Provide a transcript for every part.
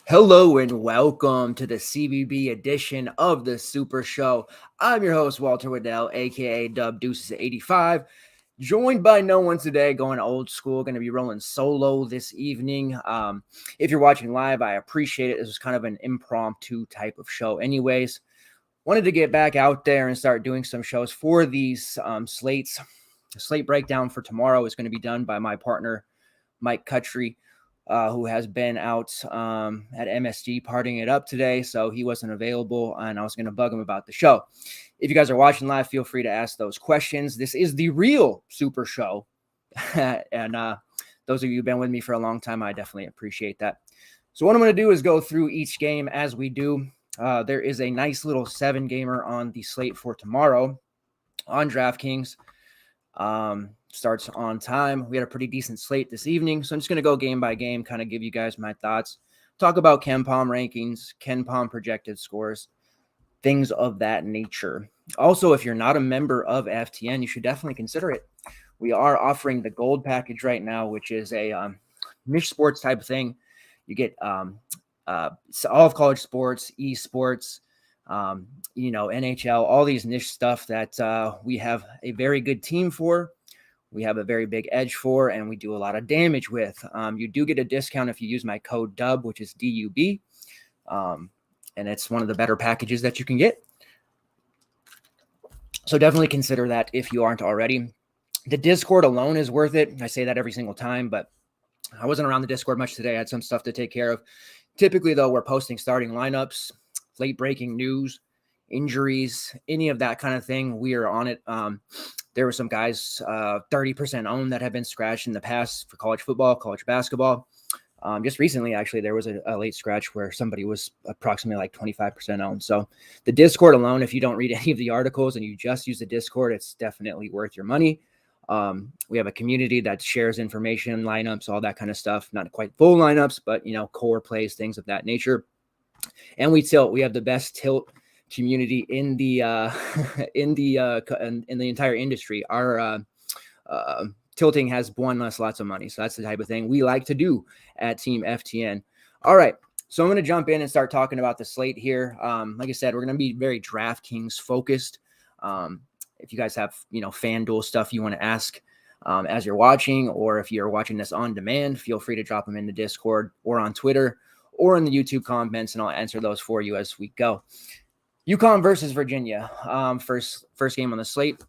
Hello and welcome to the CBB edition of the Super Show. I'm your host, Walter Waddell, aka Dub Deuces 85, joined by no one today, going old school, going to be rolling solo this evening. If you're watching live, I appreciate it. This was kind of an impromptu type of show anyways. Wanted to get back out there and start doing some shows for these slates. The slate breakdown for tomorrow is going to be done by my partner, Mike Cutry, who has been out at MSG partying it up today, so he wasn't available, and I was going to bug him about the show. If you guys are watching live, feel free to ask those questions. This is the real Super Show, and those of you who've been with me for a long time, I definitely appreciate that. So what I'm going to do is go through each game as we do. There is a nice little 7-gamer on the slate for tomorrow on DraftKings. Starts on time. We had a pretty decent slate this evening, so I'm just going to go game by game, kind of give you guys my thoughts, talk about KenPom rankings, KenPom projected scores, things of that nature. Also, if you're not a member of FTN, you should definitely consider it. We are offering the gold package right now, which is a niche sports type of thing. You get all of college sports, esports, NHL, all these niche stuff that we have a very good team for. We have a very big edge for, and we do a lot of damage with. You do get a discount if you use my code DUB, which is DUB. And it's one of the better packages that you can get. So definitely consider that if you aren't already. The Discord alone is worth it. I say that every single time, but I wasn't around the Discord much today. I had some stuff to take care of. Typically, though, we're posting starting lineups, late breaking news, injuries, any of that kind of thing. We are on it. There were some guys 30% owned that have been scratched in the past for college football, college basketball. Just recently, actually, there was a late scratch where somebody was approximately like 25% owned. So the Discord alone, if you don't read any of the articles and you just use the Discord, it's definitely worth your money. We have a community that shares information, lineups, all that kind of stuff. Not quite full lineups, but, core plays, things of that nature. And we tilt. We have the best tilt community in the in the entire industry. Our tilting has won us lots of money, so that's the type of thing we like to do at Team FTN. All right, so I'm going to jump in and start talking about the slate here. Like I said, we're going to be very DraftKings focused. If you guys have FanDuel stuff you want to ask as you're watching, or if you're watching this on demand, feel free to drop them in the Discord or on Twitter or in the YouTube comments, and I'll answer those for you as we go. Uconn versus Virginia. First game on the slate.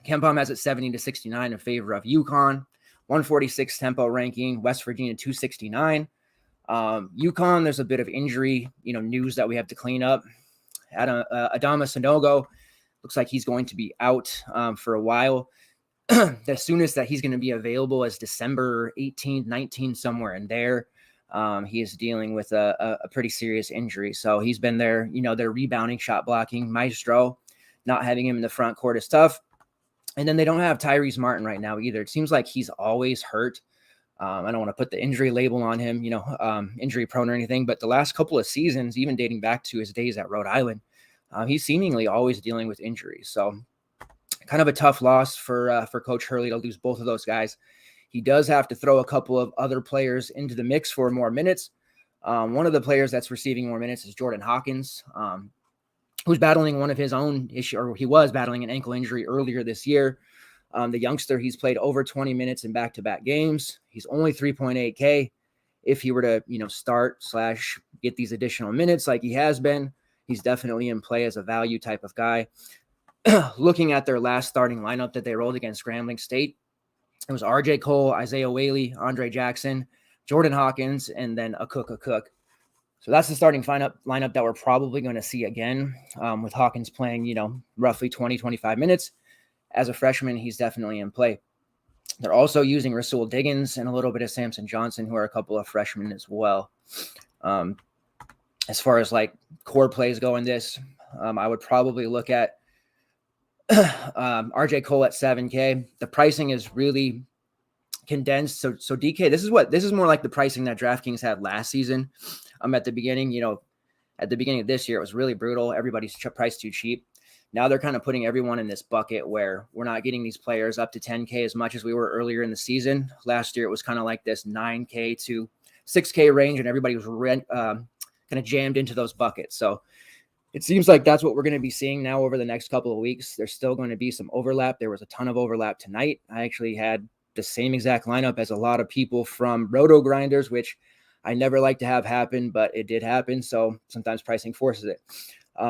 KenPom has it 70-69 in favor of Uconn. 146 tempo ranking. West Virginia 269. Uconn, there's a bit of injury, news that we have to clean up. Adama Sanogo looks like he's going to be out for a while. The soonest that he's going to be available is December 18th, 19th, somewhere in there. He is dealing with a pretty serious injury. So he's been there, they're rebounding, shot blocking, maestro. Not having him in the front court is tough. And then they don't have Tyrese Martin right now either. It seems like he's always hurt. I don't want to put the injury label on him, injury prone or anything, but the last couple of seasons, even dating back to his days at Rhode Island, he's seemingly always dealing with injuries. So kind of a tough loss for Coach Hurley to lose both of those guys. He does have to throw a couple of other players into the mix for more minutes. One of the players that's receiving more minutes is Jordan Hawkins, who's battling one of his own issue, or he was battling an ankle injury earlier this year. The youngster, he's played over 20 minutes in back-to-back games. He's only 3.8K. If he were to, start/get these additional minutes like he has been, he's definitely in play as a value type of guy. Looking at their last starting lineup that they rolled against Grambling State, it was RJ Cole, Isaiah Whaley, Andre Jackson, Jordan Hawkins, and then a Cook. So that's the starting lineup that we're probably going to see again, with Hawkins playing, roughly 20, 25 minutes. As a freshman, he's definitely in play. They're also using Rasul Diggins and a little bit of Samson Johnson, who are a couple of freshmen as well. As far as core plays go in this, I would probably look at RJ Cole at 7K. The pricing is really condensed. So DK, this is more like the pricing that DraftKings had last season. At the beginning, at the beginning of this year, it was really brutal. Everybody's priced too cheap. Now they're kind of putting everyone in this bucket where we're not getting these players up to 10K as much as we were earlier in the season. Last year, it was kind of like this 9K to 6K range, and everybody was kind of jammed into those buckets. So it seems like that's what we're going to be seeing now over the next couple of weeks. There's still going to be some overlap. There was a ton of overlap tonight. I actually had the same exact lineup as a lot of people from Roto Grinders, which I never like to have happen, but it did happen. So sometimes pricing forces it.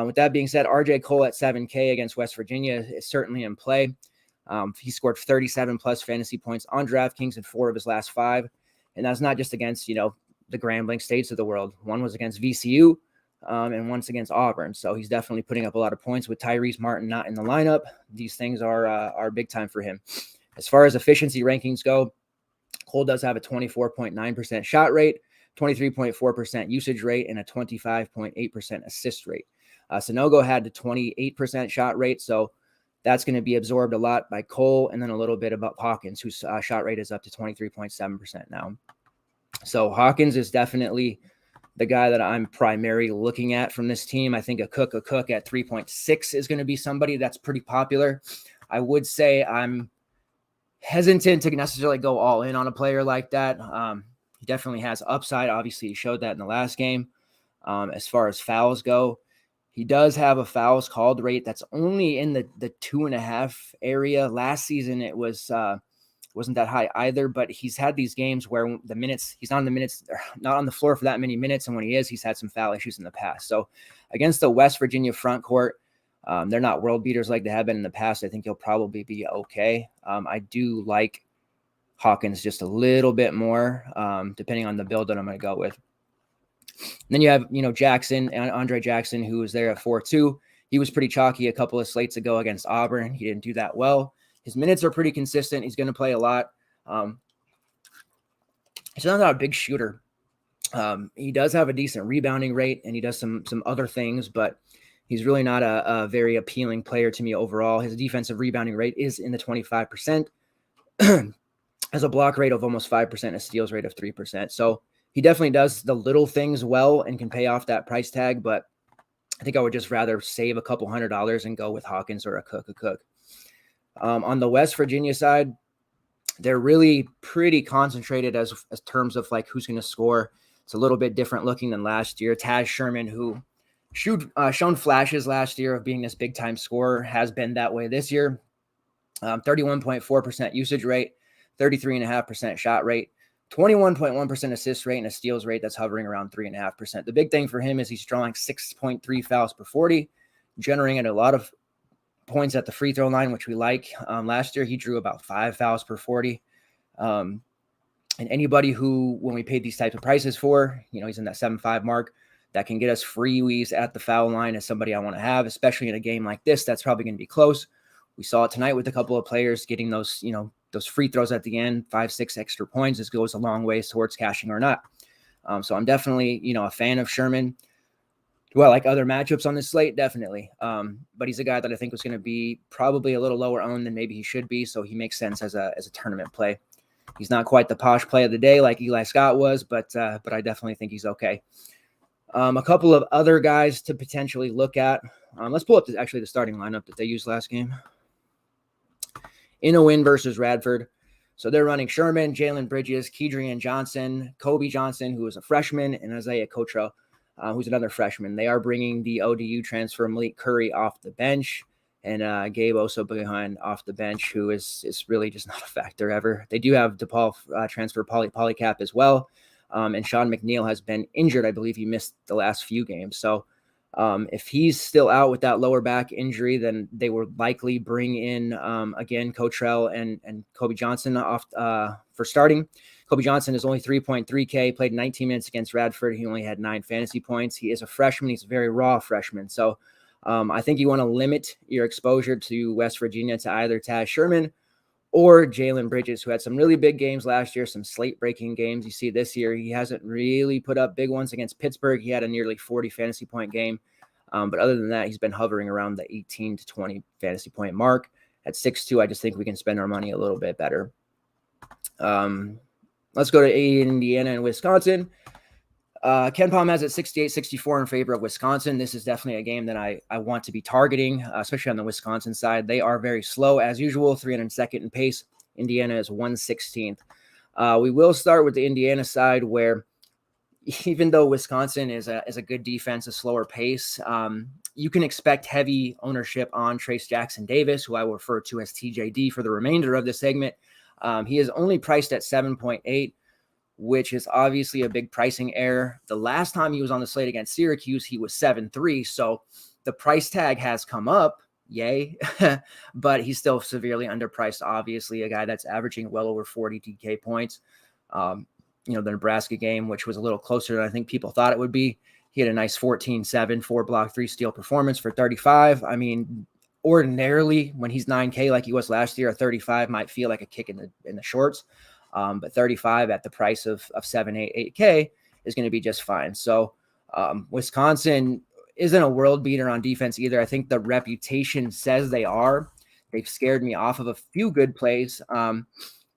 With that being said, RJ Cole at 7K against West Virginia is certainly in play. He scored 37 plus fantasy points on DraftKings in 4 of his last 5. And that's not just against, the Grambling States of the world. One was against VCU and once against Auburn. So he's definitely putting up a lot of points with Tyrese Martin not in the lineup. These things are big time for him. As far as efficiency rankings go, Cole does have a 24.9% shot rate, 23.4% usage rate, and a 25.8% assist rate. Sanogo had the 28% shot rate, so that's going to be absorbed a lot by Cole, and then a little bit about Hawkins, whose shot rate is up to 23.7% now. So Hawkins is definitely the guy that I'm primarily looking at from this team. I think a cook at 3.6 is going to be somebody that's pretty popular. I would say I'm hesitant to necessarily go all in on a player like that. He definitely has upside. Obviously, he showed that in the last game. As far as fouls go, he does have a fouls called rate that's only in the 2.5 area. Last season, it wasn't that high either, but he's had these games where he's not on the floor for that many minutes. And when he is, he's had some foul issues in the past. So against the West Virginia front court, they're not world beaters like they have been in the past. I think he'll probably be okay. I do like Hawkins just a little bit more, depending on the build that I'm going to go with. And then you have, Jackson, Andre Jackson, who was there at 4-2. He was pretty chalky a couple of slates ago against Auburn. He didn't do that well. His minutes are pretty consistent. He's going to play a lot. He's not a big shooter. He does have a decent rebounding rate, and he does some other things, but he's really not a very appealing player to me overall. His defensive rebounding rate is in the 25%. Has a block rate of almost 5%, a steals rate of 3%. So he definitely does the little things well and can pay off that price tag, but I think I would just rather save a couple $100 and go with Hawkins or a cook. On the West Virginia side, they're really pretty concentrated as terms of like who's going to score. It's a little bit different looking than last year. Taz Sherman, who shown flashes last year of being this big time scorer, has been that way this year. 31.4% usage rate, 33.5% shot rate, 21.1% assist rate, and a steals rate that's hovering around 3.5%. The big thing for him is he's drawing 6.3 fouls per 40, generating a lot of points at the free throw line, which we like. Last year, he drew about 5 fouls per 40. And anybody who, when we paid these types of prices for, he's in that 7.5 mark, that can get us freebies at the foul line is somebody I want to have, especially in a game like this. That's probably going to be close. We saw it tonight with a couple of players getting those, those free throws at the end, 5-6 extra points. This goes a long ways towards cashing or not. So I'm definitely, a fan of Sherman. Do I like other matchups on this slate? Definitely. But he's a guy that I think was going to be probably a little lower owned than maybe he should be. So he makes sense as a tournament play. He's not quite the posh play of the day like Eli Scott was, but I definitely think he's okay. A couple of other guys to potentially look at. Let's pull up the starting lineup that they used last game. In a win versus Radford. So they're running Sherman, Jalen Bridges, Kedrian Johnson, Kobe Johnson, who is a freshman, and Isaiah Cottrell, who's another freshman. They are bringing the ODU transfer Malik Curry off the bench, and Gabe also behind off the bench, who is really just not a factor ever. They do have DePaul transfer Polycap as well, and Sean McNeil has been injured. I believe he missed the last few games. So if he's still out with that lower back injury, then they will likely bring in, again, Cottrell and Kobe Johnson off for starting. Kobe Johnson is only 3.3K, played 19 minutes against Radford. He only had 9 fantasy points. He is a freshman. He's a very raw freshman. So I think you want to limit your exposure to West Virginia to either Taz Sherman or Jalen Bridges, who had some really big games last year, some slate-breaking games. You see this year, he hasn't really put up big ones against Pittsburgh. He had a nearly 40 fantasy point game. But other than that, he's been hovering around the 18 to 20 fantasy point mark. At 6'2", I just think we can spend our money a little bit better. Let's go to Indiana and Wisconsin. Ken Palm has it 68-64 in favor of Wisconsin. This is definitely a game that I want to be targeting, especially on the Wisconsin side. They are very slow as usual, 302nd in pace. Indiana is 116th. We will start with the Indiana side, where even though Wisconsin is a good defense, a slower pace, you can expect heavy ownership on Trace Jackson Davis, who I will refer to as TJD for the remainder of the segment. He is only priced at 7.8, which is obviously a big pricing error. The last time he was on the slate against Syracuse, he was 7.3. So the price tag has come up, yay, but he's still severely underpriced. Obviously, a guy that's averaging well over 40 DK points. The Nebraska game, which was a little closer than I think people thought it would be. He had a nice 14-7, 4 block, 3 steal performance for 35. I mean, ordinarily when he's 9K like he was last year, a 35 might feel like a kick in the shorts. But 35 at the price of 7, 8, 8K is going to be just fine. So Wisconsin isn't a world beater on defense either. I think the reputation says they are. They've scared me off of a few good plays.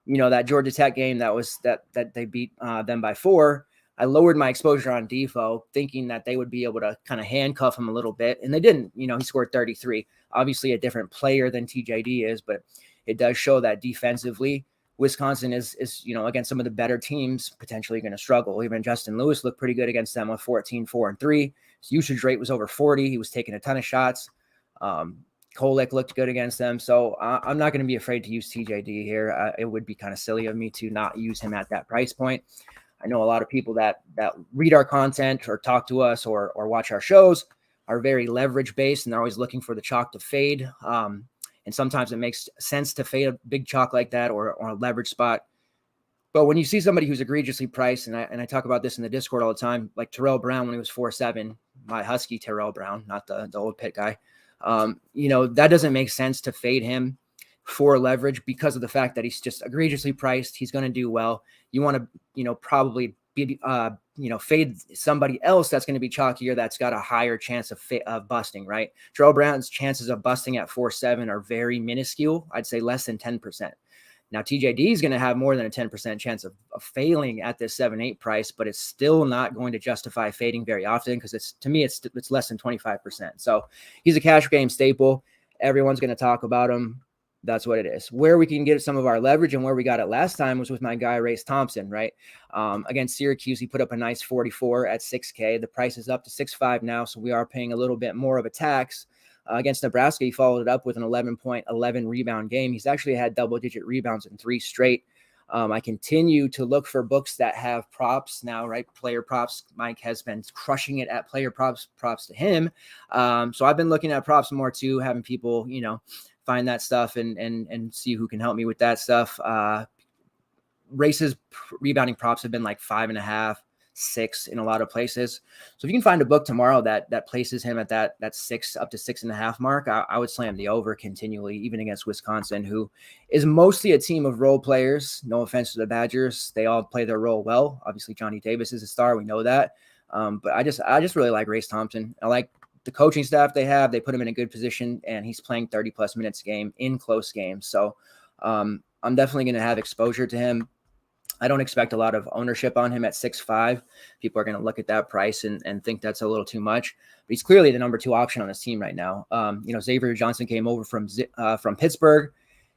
That Georgia Tech game that they beat them by 4. I lowered my exposure on Defo, thinking that they would be able to kind of handcuff him a little bit, and they didn't. He scored 33. Obviously, a different player than TJD is, but it does show that defensively, Wisconsin is against some of the better teams potentially going to struggle. Even Justin Lewis looked pretty good against them with 14, 4, and 3. His usage rate was over 40. He was taking a ton of shots. Kolek looked good against them. So I'm not going to be afraid to use TJD here. It would be kind of silly of me to not use him at that price point. I know a lot of people that read our content or talk to us or watch our shows are very leverage based, and they're always looking for the chalk to fade. And sometimes it makes sense to fade a big chalk like that or a leverage spot. But when you see somebody who's egregiously priced, and I talk about this in the Discord all the time, like Terrell Brown when he was 4.7, my Husky Terrell Brown, not the old Pitt guy. That doesn't make sense to fade him for leverage because of the fact that he's just egregiously priced. He's going to do well. You want to, probably be, fade somebody else that's going to be chalkier, that's got a higher chance of busting, right? Terrell Brown's chances of busting at 4.7 are very minuscule. I'd say less than 10%. Now, TJD is going to have more than a 10% chance of failing at this 7-8 price, but it's still not going to justify fading very often because it's less than 25%. So he's a cash game staple. Everyone's going to talk about him. That's what it is. Where we can get some of our leverage and where we got it last time was with my guy, Race Thompson, right? Against Syracuse, he put up a nice 44 at 6K. The price is up to 6.5 now, so we are paying a little bit more of a tax. Against Nebraska, he followed it up with an 11.11 rebound game. He's actually had double-digit rebounds in 3 straight. I continue to look for books that have props now, right? Player props. Mike has been crushing it at player props. Props to him. So I've been looking at props more too, having people, find that stuff and see who can help me with that stuff. Races rebounding props have been like 5.5, 6 in a lot of places. So if you can find a book tomorrow that places him at that 6 up to 6.5 mark, I would slam the over continually, even against Wisconsin, who is mostly a team of role players. No offense to the Badgers. They all play their role well. Obviously, Johnny Davis is a star. We know that. But I just really like Race Thompson. I like the coaching staff they have. They put him in a good position, and he's playing 30 plus minutes a game in close games. So I'm definitely going to have exposure to him. I don't expect a lot of ownership on him at 6.5. People are going to look at that price and think that's a little too much, but he's clearly the number 2 option on this team right now. Xavier Johnson came over from Pittsburgh.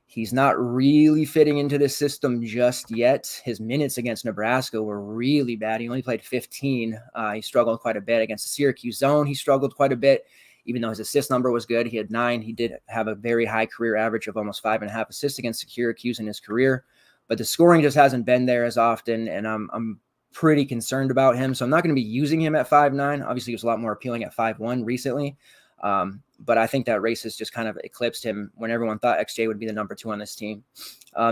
He's not really fitting into this system just yet. His minutes against Nebraska were really bad. He only played 15. He struggled quite a bit against the Syracuse zone. He struggled quite a bit, even though his assist number was good. He had 9. He did have a very high career average of almost 5.5 assists against Syracuse in his career, but the scoring just hasn't been there as often. And I'm pretty concerned about him. So I'm not going to be using him at 5.9. Obviously, he was a lot more appealing at 5.1 recently. But I think that Race has just kind of eclipsed him when everyone thought XJ would be the number 2 on this team.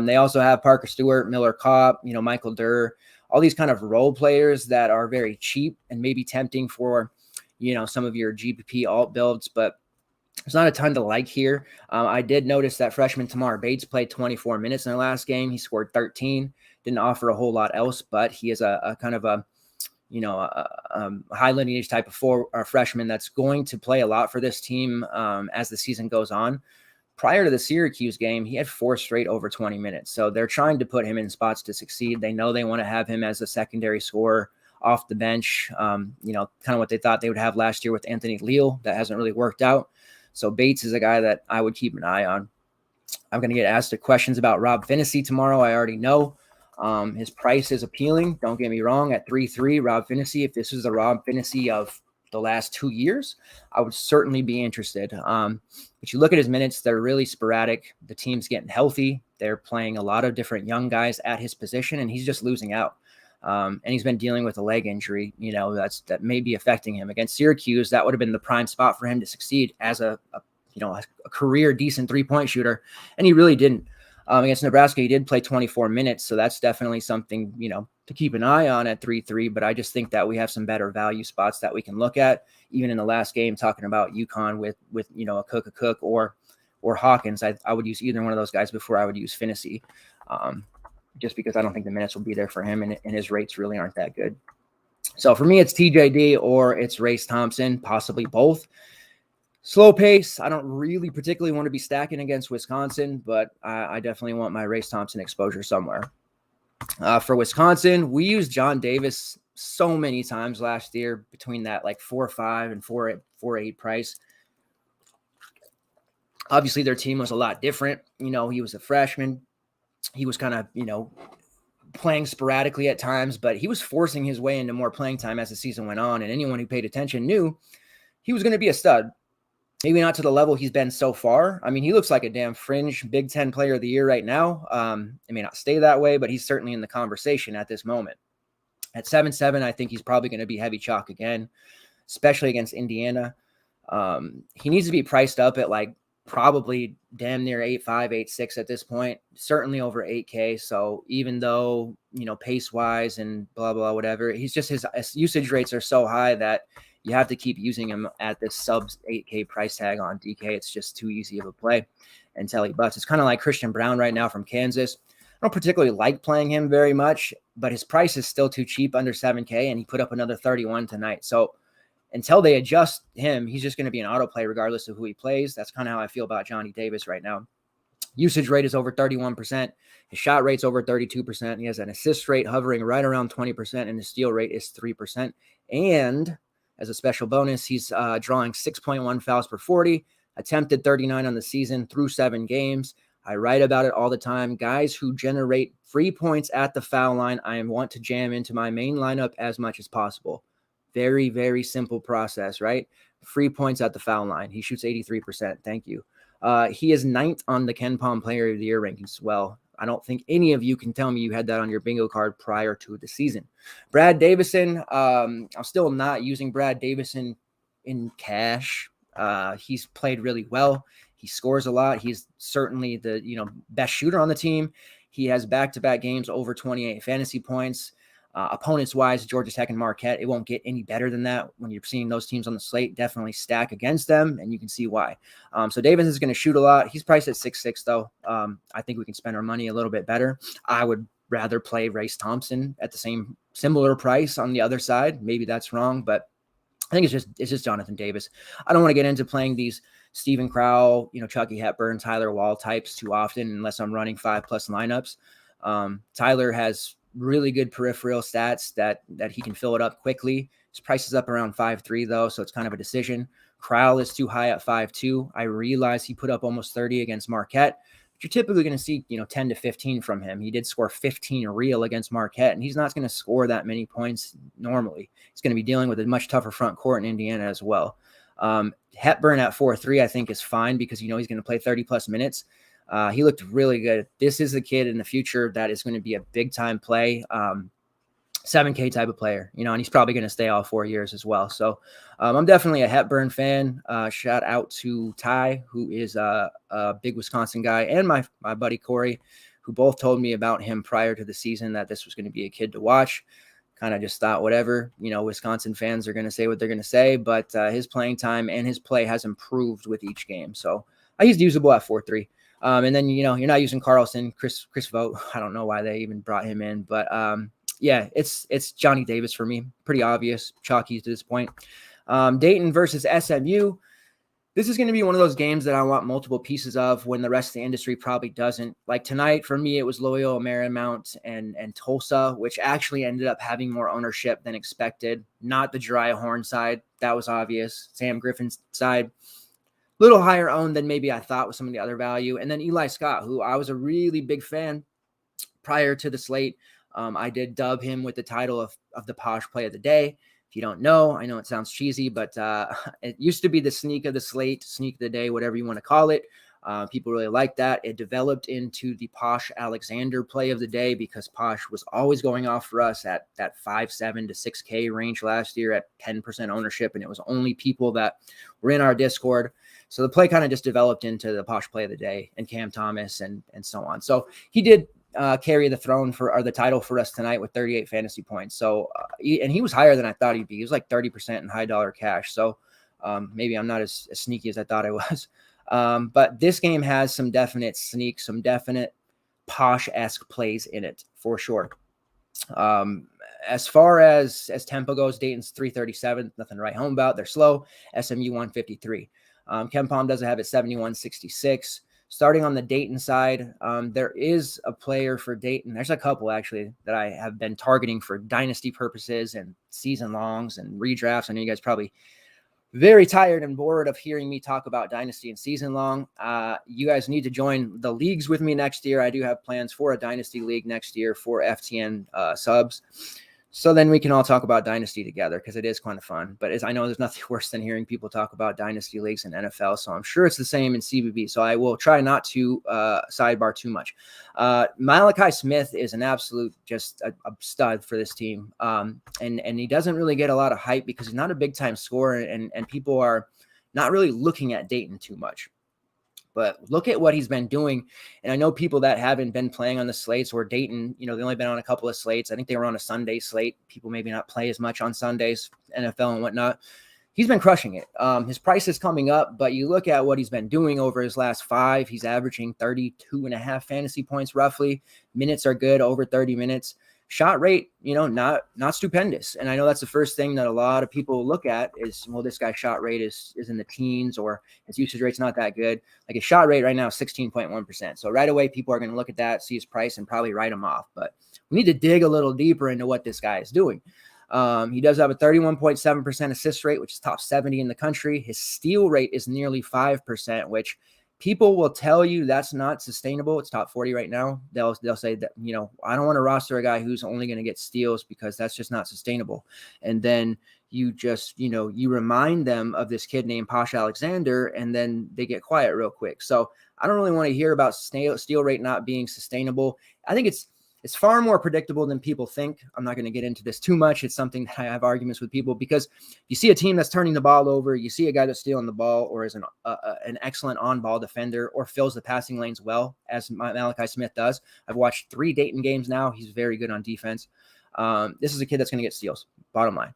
They also have Parker Stewart, Miller Kopp, Michael Durr, all these kind of role players that are very cheap and maybe tempting for, some of your GPP alt builds, but there's not a ton to like here. I did notice that freshman Tamar Bates played 24 minutes in the last game. He scored 13, didn't offer a whole lot else, but he is a kind of a high lineage type of freshman that's going to play a lot for this team as the season goes on. Prior to the Syracuse game, he had 4 straight over 20 minutes. So they're trying to put him in spots to succeed. They know they want to have him as a secondary scorer off the bench, kind of what they thought they would have last year with Anthony Leal. That hasn't really worked out. So Bates is a guy that I would keep an eye on. I'm going to get asked questions about Rob Finney tomorrow. I already know. His price is appealing. Don't get me wrong. At 3-3, Rob Finney, if this is the Rob Finney of the last 2 years, I would certainly be interested. But you look at his minutes, they're really sporadic. The team's getting healthy. They're playing a lot of different young guys at his position, and he's just losing out. And he's been dealing with a leg injury, that may be affecting him. Against Syracuse, that would have been the prime spot for him to succeed as a career decent 3-point shooter, and he really didn't. Against Nebraska, he did play 24 minutes, so that's definitely something, to keep an eye on at 3-3, but I just think that we have some better value spots that we can look at. Even in the last game, talking about Uconn with a Cook or Hawkins, I would use either one of those guys before I would use Finney, just because I don't think the minutes will be there for him, and his rates really aren't that good. So for me, it's TJD or it's Race Thompson, possibly both. Slow pace. I don't really particularly want to be stacking against Wisconsin, but I definitely want my Race Thompson exposure somewhere. For Wisconsin, we used John Davis so many times last year between that 4.5 and 4.8 price. Obviously, their team was a lot different. He was a freshman. He was kind of, playing sporadically at times, but he was forcing his way into more playing time as the season went on. And anyone who paid attention knew he was going to be a stud. Maybe not to the level he's been so far. I mean, he looks like a damn fringe Big Ten player of the year right now. It may not stay that way, but he's certainly in the conversation at this moment. At 7.7, I think he's probably going to be heavy chalk again, especially against Indiana. He needs to be priced up at probably damn near 8.5, 8.6 at this point, certainly over 8K. So even though, pace wise and blah, blah, whatever, his usage rates are so high that you have to keep using him at this sub 8K price tag on DK. It's just too easy of a play until he butts. It's kind of like Christian Brown right now from Kansas. I don't particularly like playing him very much, but his price is still too cheap, under 7K, and he put up another 31 tonight. So until they adjust him, he's just going to be an auto play regardless of who he plays. That's kind of how I feel about Johnny Davis right now. Usage rate is over 31%. His shot rate's over 32%. He has an assist rate hovering right around 20%, and his steal rate is 3%. And as a special bonus, he's drawing 6.1 fouls per 40, attempted 39 on the season through 7 games. I write about it all the time. Guys who generate free points at the foul line, I want to jam into my main lineup as much as possible. Very, very simple process, right? Free points at the foul line. He shoots 83%. Thank you. He is 9th on the Ken Palm Player of the Year rankings as well. I don't think any of you can tell me you had that on your bingo card prior to the season. Brad Davison, I'm still not using Brad Davison in cash. He's played really well. He scores a lot. He's certainly the best shooter on the team. He has back-to-back games over 28 fantasy points. Opponents-wise, Georgia Tech and Marquette, it won't get any better than that. When you're seeing those teams on the slate, definitely stack against them, and you can see why. So Davis is going to shoot a lot. He's priced at 6.6, though. I think we can spend our money a little bit better. I would rather play Race Thompson at the same similar price on the other side. Maybe that's wrong, but I think it's just Jonathan Davis. I don't want to get into playing these Stephen Crowell, Chucky Hepburn, Tyler Wall types too often unless I'm running 5+ lineups. Tyler has really good peripheral stats that he can fill it up quickly. His price is up around 5.3 though, so it's kind of a decision. Crowell is too high at 5.2. I realize he put up almost 30 against Marquette, but you're typically going to see 10 to 15 from him. He did score 15 real against Marquette, and he's not going to score that many points normally. He's going to be dealing with a much tougher front court in Indiana as well. Hepburn at 4.3 I think is fine because he's going to play 30+ minutes. He looked really good. This is a kid in the future that is going to be a big time play, 7K type of player, and he's probably going to stay all 4 years as well. So I'm definitely a Hepburn fan. Shout out to Ty, who is a big Wisconsin guy, and my buddy Corey, who both told me about him prior to the season that this was going to be a kid to watch. Kind of just thought whatever, Wisconsin fans are going to say what they're going to say, but his playing time and his play has improved with each game. So he's usable at 4.3. And then, you're not using Carlson, Chris Vogt. I don't know why they even brought him in, but yeah, it's Johnny Davis for me. Pretty obvious, chalky to this point. Dayton versus SMU. This is going to be one of those games that I want multiple pieces of when the rest of the industry probably doesn't. Like tonight, for me, it was Loyola Marymount and Tulsa, which actually ended up having more ownership than expected. Not the Jariah Horn side. That was obvious. Sam Griffin's side. Little higher owned than maybe I thought with some of the other value. And then Eli Scott, who I was a really big fan prior to the slate, I did dub him with the title of the Posh Play of the Day. If you don't know, I know it sounds cheesy, but it used to be the sneak of the slate, sneak of the day, whatever you want to call it. People really like that. It developed into the Posh Alexander Play of the Day because Posh was always going off for us at that 5,700 to 6K range last year at 10% ownership, and it was only people that were in our Discord. So the play kind of just developed into the Posh Play of the Day and Cam Thomas and so on. So he did carry the throne or the title for us tonight with 38 fantasy points. So, and he was higher than I thought he'd be. He was like 30% in high dollar cash. So maybe I'm not as sneaky as I thought I was. But this game has some definite sneaks, some definite Posh-esque plays in it for sure. As far as tempo goes, Dayton's 337, nothing to write home about. They're slow. SMU 153. KenPom doesn't have it 71.66. Starting on the Dayton side, there is a player for Dayton. There's a couple, actually, that I have been targeting for dynasty purposes and season longs and redrafts. I know you guys probably very tired and bored of hearing me talk about dynasty and season long. You guys need to join the leagues with me next year. I do have plans for a dynasty league next year for FTN subs. So then we can all talk about dynasty together because it is kind of fun. But I know there's nothing worse than hearing people talk about dynasty leagues in NFL. So I'm sure it's the same in CBB. So I will try not to sidebar too much. Malachi Smith is an absolute just a stud for this team. And he doesn't really get a lot of hype because he's not a big time scorer and people are not really looking at Dayton too much. But look at what he's been doing. And I know people that haven't been playing on the slates or Dayton, they only been on a couple of slates. I think they were on a Sunday slate. People maybe not play as much on Sundays, NFL and whatnot. He's been crushing it. His price is coming up, but you look at what he's been doing over his last 5. He's averaging 32.5 fantasy points roughly. Minutes are good, over 30 minutes. Shot rate, not stupendous. And I know that's the first thing that a lot of people look at is, well, this guy's shot rate is in the teens or his usage rate's not that good. Like his shot rate right now is 16.1%. So right away, people are going to look at that, see his price and probably write him off. But we need to dig a little deeper into what this guy is doing. He does have a 31.7% assist rate, which is top 70 in the country. His steal rate is nearly 5%, which people will tell you that's not sustainable. It's top 40 right now. They'll say that, I don't want to roster a guy who's only going to get steals because that's just not sustainable. And then you just, you remind them of this kid named Posh Alexander, and then they get quiet real quick. So I don't really want to hear about steal rate not being sustainable. I think it's far more predictable than people think. I'm not going to get into this too much. It's something that I have arguments with people because you see a team that's turning the ball over, you see a guy that's stealing the ball or is an excellent on-ball defender or fills the passing lanes well, as Malachi Smith does. I've watched 3 Dayton games now. He's very good on defense. This is a kid that's going to get steals, bottom line.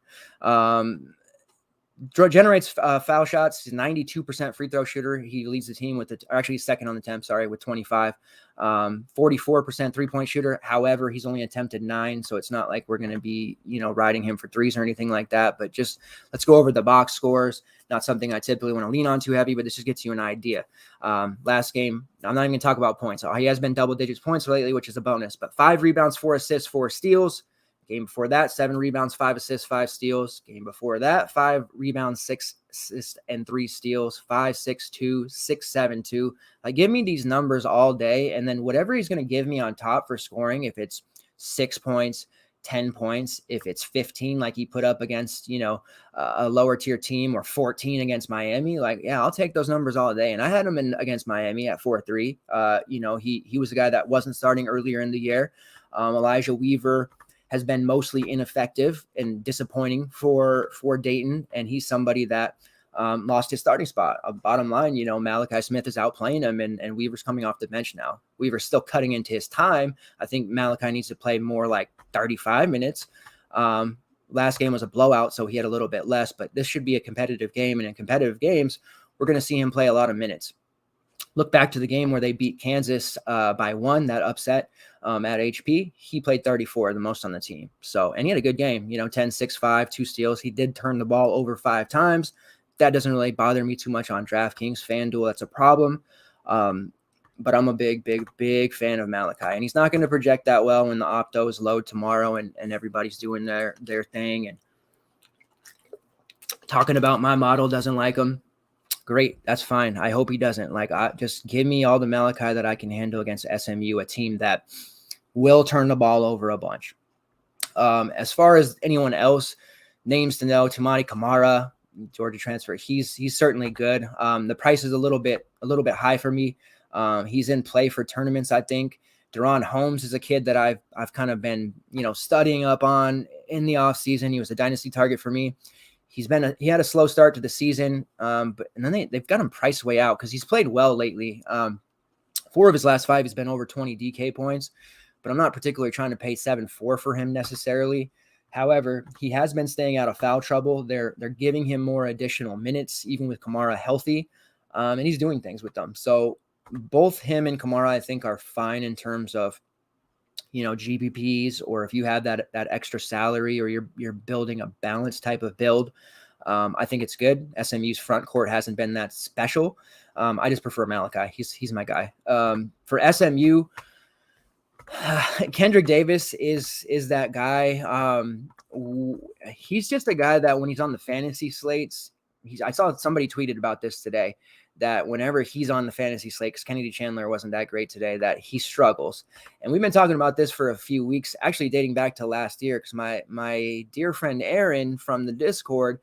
Generates foul shots. He's 92% free throw shooter. He leads the team he's second on the temp, with 25. 44% 3-point shooter. However, he's only attempted 9, so it's not like we're going to be, riding him for threes or anything like that. But just let's go over the box scores. Not something I typically want to lean on too heavy, but this just gets you an idea. Last game, I'm not even going to talk about points. He has been double digits points lately, which is a bonus. But 5 rebounds, 4 assists, 4 steals. Game before that, 7 rebounds, 5 assists, 5 steals. Game before that, 5 rebounds, 6 assists, and 3 steals. 5, 6, 2, 6, 7, 2. Give me these numbers all day, and then whatever he's going to give me on top for scoring, if it's 6 points, 10 points, if it's 15 like he put up against, a lower tier team, or 14 against Miami, I'll take those numbers all day. And I had him against Miami at 4-3. He was a guy that wasn't starting earlier in the year. Elijah Weaver has been mostly ineffective and disappointing for Dayton. And he's somebody that lost his starting spot. Bottom line, Malachi Smith is outplaying him and Weaver's coming off the bench now. Weaver's still cutting into his time. I think Malachi needs to play more like 35 minutes. Last game was a blowout, so he had a little bit less, but this should be a competitive game. And in competitive games, we're going to see him play a lot of minutes. Look back to the game where they beat Kansas by 1, that upset at HP. He played 34, the most on the team. And he had a good game, 10, 6, 5, 2 steals. He did turn the ball over 5 times. That doesn't really bother me too much on DraftKings. FanDuel, that's a problem. But I'm a big fan of Malachi. And he's not going to project that well when the optos load tomorrow and everybody's doing their thing. And talking about my model doesn't like him. Great. That's fine. I hope he doesn't. Just give me all the Malachi that I can handle against SMU, a team that will turn the ball over a bunch. As far as anyone else, names to know, Tamani Kamara, Georgia transfer, he's certainly good. The price is a little bit high for me. He's in play for tournaments, I think. Deron Holmes is a kid that I've kind of been, studying up on in the offseason. He was a dynasty target for me. He had a slow start to the season, and then they've got him priced way out because he's played well lately. 4 of his last 5, he's been over 20 DK points, but I'm not particularly trying to pay 7.4 for him necessarily. However, he has been staying out of foul trouble. They're giving him more additional minutes, even with Kamara healthy, and he's doing things with them. So both him and Kamara, I think, are fine in terms of, GPPs, or if you have that extra salary or you're building a balanced type of build. I think it's good. SMU's front court hasn't been that special. I just prefer Malachi. He's my guy. For SMU, Kendrick Davis is that guy. He's just a guy that when he's on the fantasy slates, I saw somebody tweeted about this today, that whenever he's on the fantasy slate, because Kennedy Chandler wasn't that great today, that he struggles. And we've been talking about this for a few weeks, actually dating back to last year, because my dear friend Aaron from the Discord,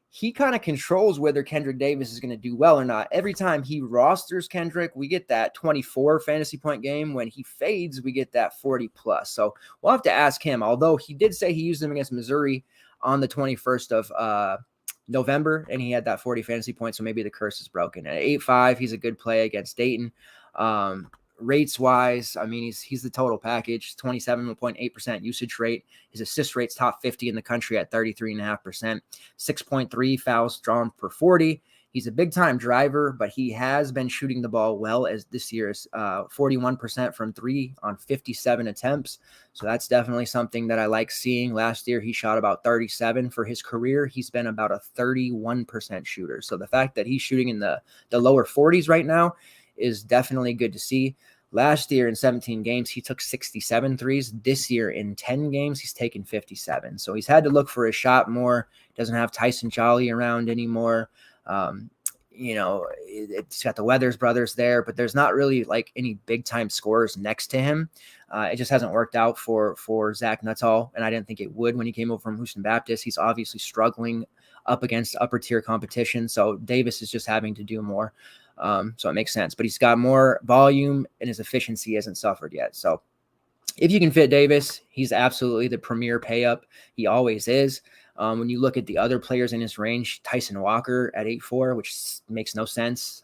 he kind of controls whether Kendrick Davis is going to do well or not. Every time he rosters Kendrick, we get that 24 fantasy point game. When he fades, we get that 40 plus. So we'll have to ask him, although he did say he used him against Missouri on the 21st of November, and he had that 40 fantasy points, so maybe the curse is broken. At 8.5, he's a good play against Dayton. Rates wise, I mean, he's the total package, 27.8% usage rate. His assist rate's top 50 in the country at 33.5%, 6.3 fouls drawn per 40. He's a big time driver, but he has been shooting the ball well, as this year's 41% from 3 on 57 attempts. So that's definitely something that I like seeing. Last year, he shot about 37 for his career. He's been about a 31% shooter. So the fact that he's shooting in the lower 40s right now is definitely good to see. Last year in 17 games, he took 67 threes. This year in 10 games, he's taken 57. So he's had to look for a shot more. Doesn't have Tyson Jolly around anymore. It's got the Weathers brothers there, but there's not really like any big time scorers next to him. It just hasn't worked out for Zach Nuttall, and I didn't think it would when he came over from Houston Baptist. He's obviously struggling up against upper tier competition, so Davis is just having to do more. So it makes sense, but he's got more volume and his efficiency hasn't suffered yet. So if you can fit Davis, he's absolutely the premier pay up. He always is. When you look at the other players in his range, Tyson Walker at 8.4, which makes no sense.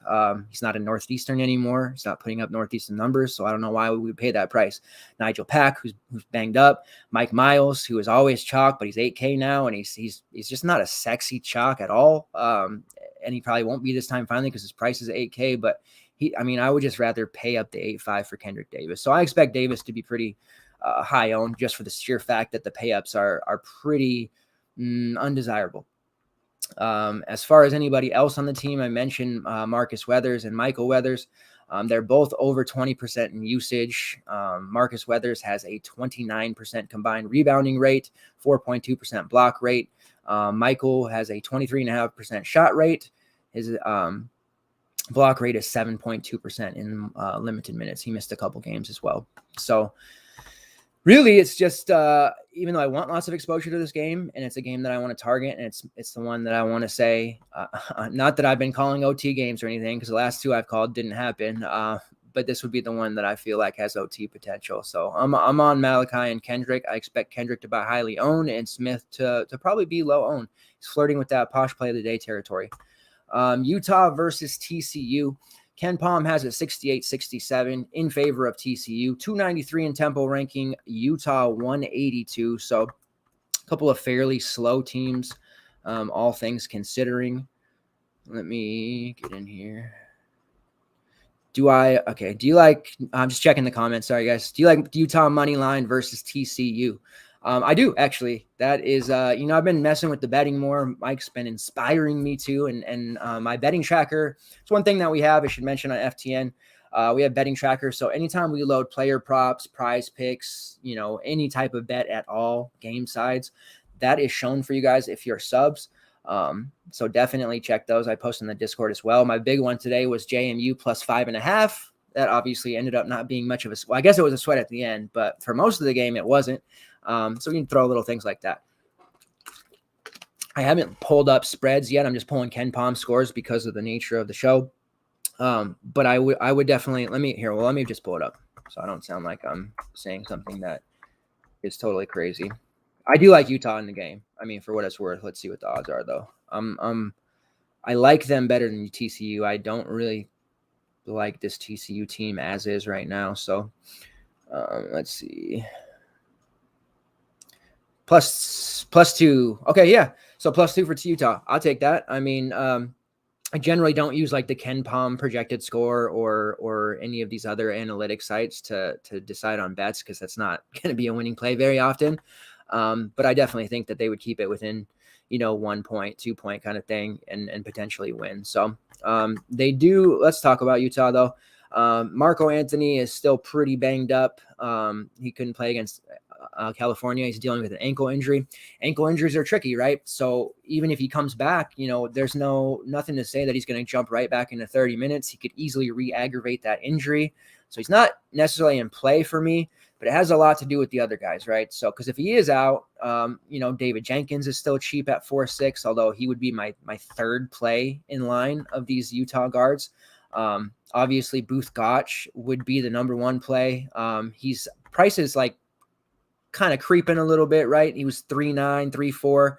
He's not a Northeastern anymore. He's not putting up Northeastern numbers, so I don't know why we would pay that price. Nigel Pack, who's banged up. Mike Miles, who is always chalk, but he's 8K now, and he's just not a sexy chalk at all. And he probably won't be this time finally because his price is 8K, but I would just rather pay up the 8.5 for Kendrick Davis. So I expect Davis to be pretty high owned, just for the sheer fact that the pay-ups are pretty undesirable. As far as anybody else on the team, I mentioned Marcus Weathers and Michael Weathers. They're both over 20% in usage. Marcus Weathers has a 29% combined rebounding rate, 4.2% block rate. Michael has a 23.5% shot rate. His block rate is 7.2% in limited minutes. He missed a couple games as well. So really, it's just even though I want lots of exposure to this game, and it's a game that I want to target, and it's the one that I want to say, not that I've been calling OT games or anything, because the last 2 I've called didn't happen, but this would be the one that I feel like has OT potential. So I'm on Malachi and Kendrick. I expect Kendrick to be highly owned and Smith to probably be low owned. He's flirting with that posh play of the day territory. Utah versus TCU. Ken Palm has it 68-67 in favor of TCU, 293 in tempo ranking, Utah 182. So a couple of fairly slow teams, all things considering. Let me get in here. I'm just checking the comments. Sorry, guys. Do you like Utah money line versus TCU? I do, actually. That is, I've been messing with the betting more. Mike's been inspiring me to, and my betting tracker. It's one thing that we have, I should mention, on FTN. We have betting trackers. So anytime we load player props, prize picks, any type of bet at all, game sides, that is shown for you guys if you're subs. So definitely check those. I post in the Discord as well. My big one today was JMU plus 5.5. that obviously ended up not being much of a, well, I guess it was a sweat at the end, but for most of the game, it wasn't. So we can throw little things like that. I haven't pulled up spreads yet. I'm just pulling Ken Palm scores because of the nature of the show. But I would definitely, let me just pull it up so I don't sound like I'm saying something that is totally crazy. I do like Utah in the game. I mean, for what it's worth, let's see what the odds are though. I like them better than TCU. I don't really like this TCU team as is right now. So let's see. Plus 2. Okay, yeah. So +2 for Utah. I'll take that. I mean, I generally don't use like the Ken Palm projected score or any of these other analytic sites to decide on bets because that's not going to be a winning play very often. But I definitely think that they would keep it within, 1 point, 2 point kind of thing and potentially win. So they do. Let's talk about Utah though. Marco Anthony is still pretty banged up. He couldn't play against California. He's dealing with an ankle injury. Ankle injuries are tricky, right? So even if he comes back, there's nothing to say that he's going to jump right back into 30 minutes. He could easily re-aggravate that injury. So he's not necessarily in play for me, but it has a lot to do with the other guys, right? So, because if he is out, David Jenkins is still cheap at 4.6, although he would be my third play in line of these Utah guards. Obviously Booth Gotch would be the number one play. He's price is like kind of creeping a little bit, right? He was 3.9, 3.4.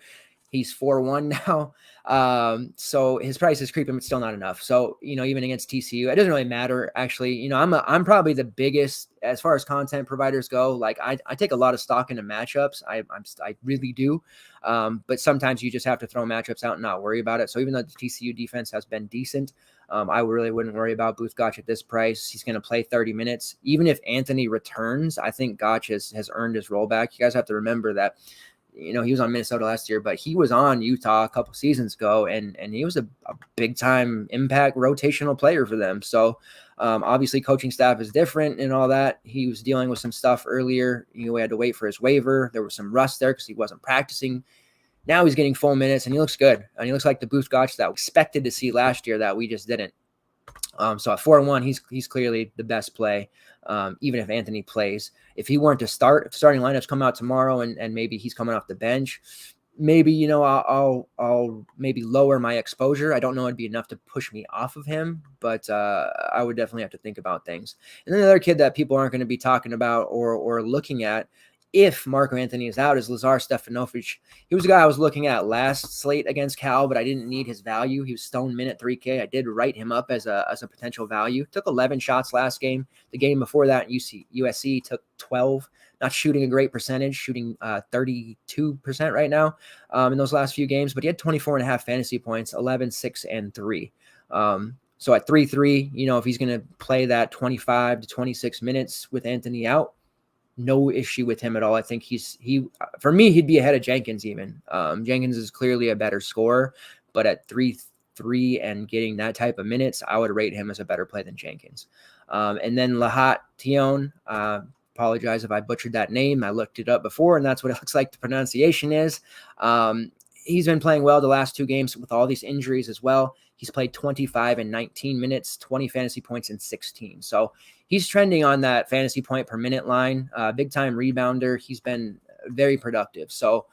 He's 4.1 now. So his price is creeping, but still not enough. So, even against TCU, it doesn't really matter. Actually, I'm probably the biggest as far as content providers go. Like I take a lot of stock into matchups. I really do. But sometimes you just have to throw matchups out and not worry about it. So even though the TCU defense has been decent, I really wouldn't worry about Booth Gotch at this price. He's going to play 30 minutes. Even if Anthony returns, I think Gotch has earned his rollback. You guys have to remember that, he was on Minnesota last year, but he was on Utah a couple seasons ago, and he was a big-time impact rotational player for them. So obviously coaching staff is different and all that. He was dealing with some stuff earlier. He had to wait for his waiver. There was some rust there because he wasn't practicing. Now he's getting full minutes, and he looks good. And he looks like the Booth Gotch that we expected to see last year that we just didn't. So at 4-1, he's clearly the best play, even if Anthony plays. If he weren't to start, if starting lineups come out tomorrow and maybe he's coming off the bench, maybe, I'll maybe lower my exposure. I don't know it'd be enough to push me off of him, but I would definitely have to think about things. And then another kid that people aren't going to be talking about or looking at if Marco Anthony is out is Lazar Stefanovic. He was a guy I was looking at last slate against Cal, but I didn't need his value. He was stone min at 3K. I did write him up as a potential value. Took 11 shots last game. The game before that, USC took 12. Not shooting a great percentage, shooting 32% right now in those last few games, but he had 24.5 fantasy points, 11, 6, and 3. So at 3-3, if he's going to play that 25 to 26 minutes with Anthony out, no issue with him at all. I think for me, he'd be ahead of Jenkins even. Jenkins is clearly a better scorer, but at 3-3 and getting that type of minutes, I would rate him as a better play than Jenkins. And then Lahat Tion, apologize if I butchered that name. I looked it up before, and that's what it looks like the pronunciation is. He's been playing well the last 2 games with all these injuries as well. He's played 25 and 19 minutes, 20 fantasy points in 16. So he's trending on that fantasy point per minute line. Big time rebounder. He's been very productive. So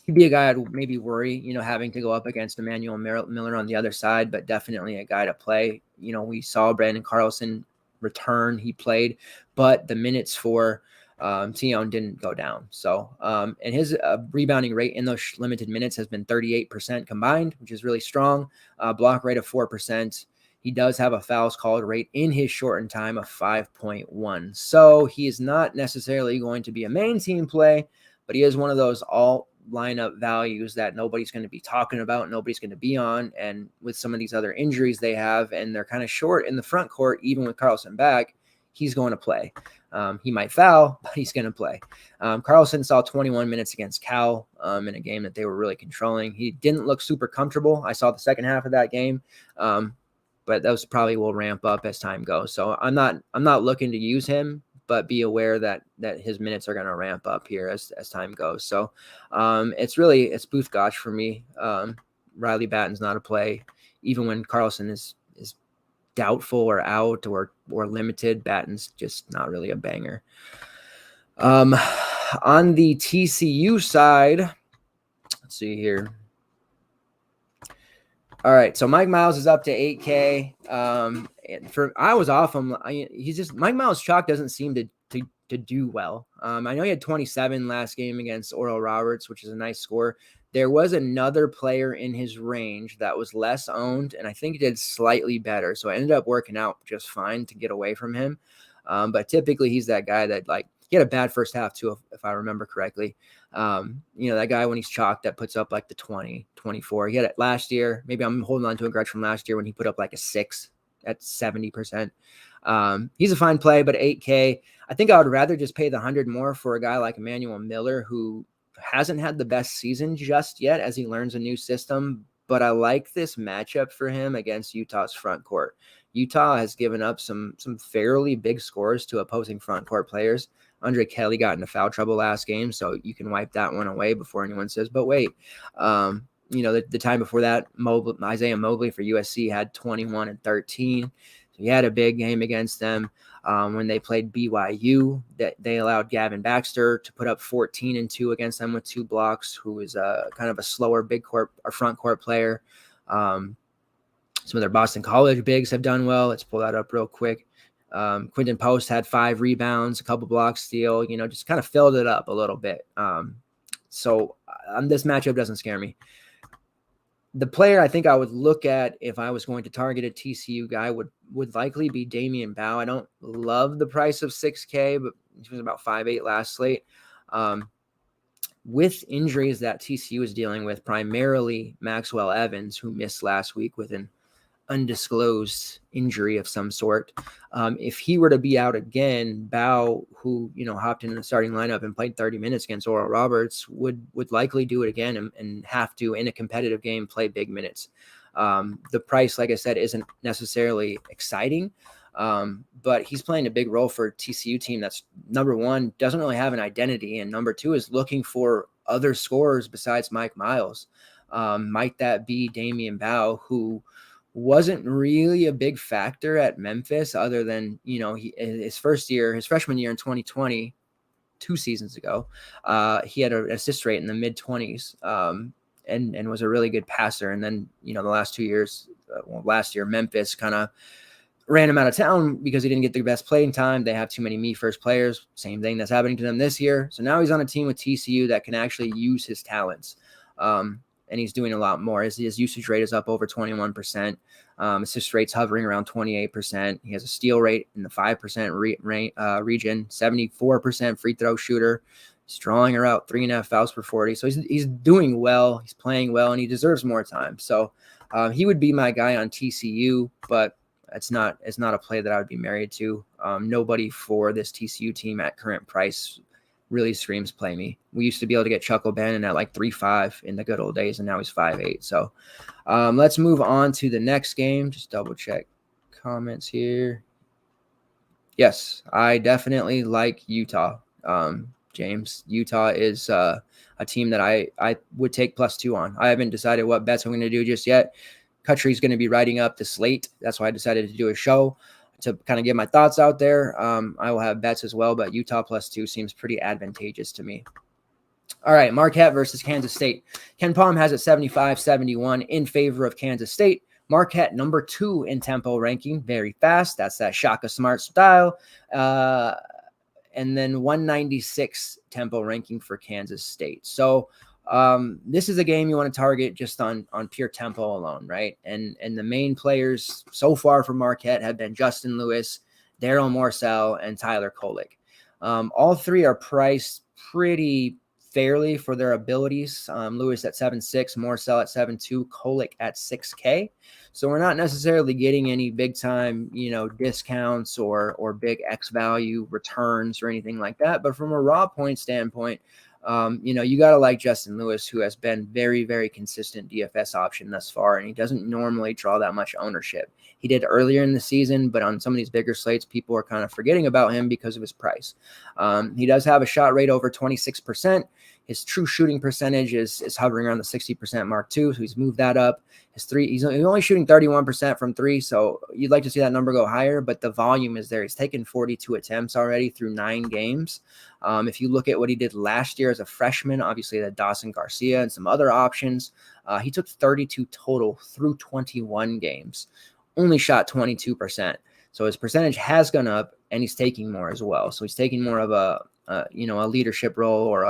he'd be a guy I'd maybe worry, having to go up against Emmanuel Miller on the other side, but definitely a guy to play. We saw Brandon Carlson return. He played, but the minutes for Tion didn't go down. So, and his rebounding rate in those limited minutes has been 38% combined, which is really strong. Block rate of 4%. He does have a fouls called rate in his shortened time of 5.1. So he is not necessarily going to be a main team play, but he is one of those all lineup values that nobody's going to be talking about. Nobody's going to be on. And with some of these other injuries they have, and they're kind of short in the front court, even with Carlson back, he's going to play. He might foul, but he's going to play. Carlson saw 21 minutes against Cal in a game that they were really controlling. He didn't look super comfortable. I saw the second half of that game, but those probably will ramp up as time goes. So I'm not looking to use him, but be aware that his minutes are going to ramp up here as time goes. So it's Booth Gotch for me. Riley Batten's not a play, even when Carlson is doubtful or out or limited. Batten's just not really a banger. On the TCU side, let's see here. All right, so Mike Miles is up to 8K. I was off him. Mike Miles chalk doesn't seem to do well. I know he had 27 last game against Oral Roberts, which is a nice score. There was another player in his range that was less owned, and I think did slightly better. So it ended up working out just fine to get away from him. But typically he's that guy that he had a bad first half too, if I remember correctly. That guy when he's chalked that puts up like the 20, 24. He had it last year. Maybe I'm holding on to a grudge from last year when he put up like a 6 at 70%. He's a fine play, but 8K. I think I would rather just pay the 100 more for a guy like Emmanuel Miller, who hasn't had the best season just yet as he learns a new system. But I like this matchup for him against Utah's front court. Utah has given up some fairly big scores to opposing front court players. Andre Kelly got into foul trouble last game, so you can wipe that one away before anyone says, but wait. The time before that, Isaiah Mobley for USC had 21 and 13. So he had a big game against them. When they played BYU, that they allowed Gavin Baxter to put up 14 and 2 against them with 2 blocks, who is kind of a slower big court or front court player. Some of their Boston College bigs have done well. Let's pull that up real quick. Quinton Post had 5 rebounds, a couple blocks, steal, just kind of filled it up a little bit. So this matchup doesn't scare me. The player I think I would look at if I was going to target a TCU guy would likely be Damien Bao. I don't love the price of 6K, but he was about 5'8" last slate. With injuries that TCU is dealing with, primarily Maxwell Evans, who missed last week with an undisclosed injury of some sort. If he were to be out again, Bao, who hopped in the starting lineup and played 30 minutes against Oral Roberts, would likely do it again and have to, in a competitive game, play big minutes. The price, like I said, isn't necessarily exciting, but he's playing a big role for a TCU team that's, number one, doesn't really have an identity, and number two is looking for other scorers besides Mike Miles. Might that be Damien Bao, who wasn't really a big factor at Memphis other than, his freshman year in 2020, 2 seasons ago, he had an assist rate in the mid-20s and was a really good passer. And then, the last 2 years, last year, Memphis kind of ran him out of town because he didn't get the best playing time. They have too many me-first players. Same thing that's happening to them this year. So now he's on a team with TCU that can actually use his talents. And he's doing a lot more. His usage rate is up over 21%. Assist rate's hovering around 28%. He has a steal rate in the 5% region, 74% free throw shooter. He's drawing around 3.5 fouls per 40. So he's doing well. He's playing well, and he deserves more time. So he would be my guy on TCU, but it's not a play that I would be married to. Nobody for this TCU team at current price really screams play me. We used to be able to get Chuckle Bannon at like 3.5 in the good old days, and now he's 5'8". So let's move on to the next game. Just double check comments here. Yes, I definitely like Utah. James, Utah is a team that I would take +2 on. I haven't decided what bets I'm going to do just yet. Cutry's going to be writing up the slate. That's why I decided to do a show to kind of get my thoughts out there. I will have bets as well, but Utah +2 seems pretty advantageous to me. All right, Marquette versus Kansas State. Ken Palm has it 75-71 in favor of Kansas State. Marquette, number 2 in tempo ranking, very fast. That's that Shaka Smart style. And then 196 tempo ranking for Kansas State. So this is a game you want to target just on pure tempo alone, right? And the main players so far for Marquette have been Justin Lewis, Daryl Morsell, and Tyler Kolek. All three are priced pretty fairly for their abilities. Lewis at 7.6, Morsell at 7.2, Kolek at 6K. So we're not necessarily getting any big time, discounts or big X value returns or anything like that. But from a raw point standpoint, you got to like Justin Lewis, who has been very, very consistent DFS option thus far, and he doesn't normally draw that much ownership. He did earlier in the season, but on some of these bigger slates, people are kind of forgetting about him because of his price. He does have a shot rate over 26%. His true shooting percentage is hovering around the 60% mark too. So he's moved that up. His three, he's only shooting 31% from three. So you'd like to see that number go higher, but the volume is there. He's taken 42 attempts already through 9 games. If you look at what he did last year as a freshman, obviously the Dawson Garcia and some other options, he took 32 total through 21 games, only shot 22%. So his percentage has gone up, and he's taking more as well. So he's taking more of a leadership role or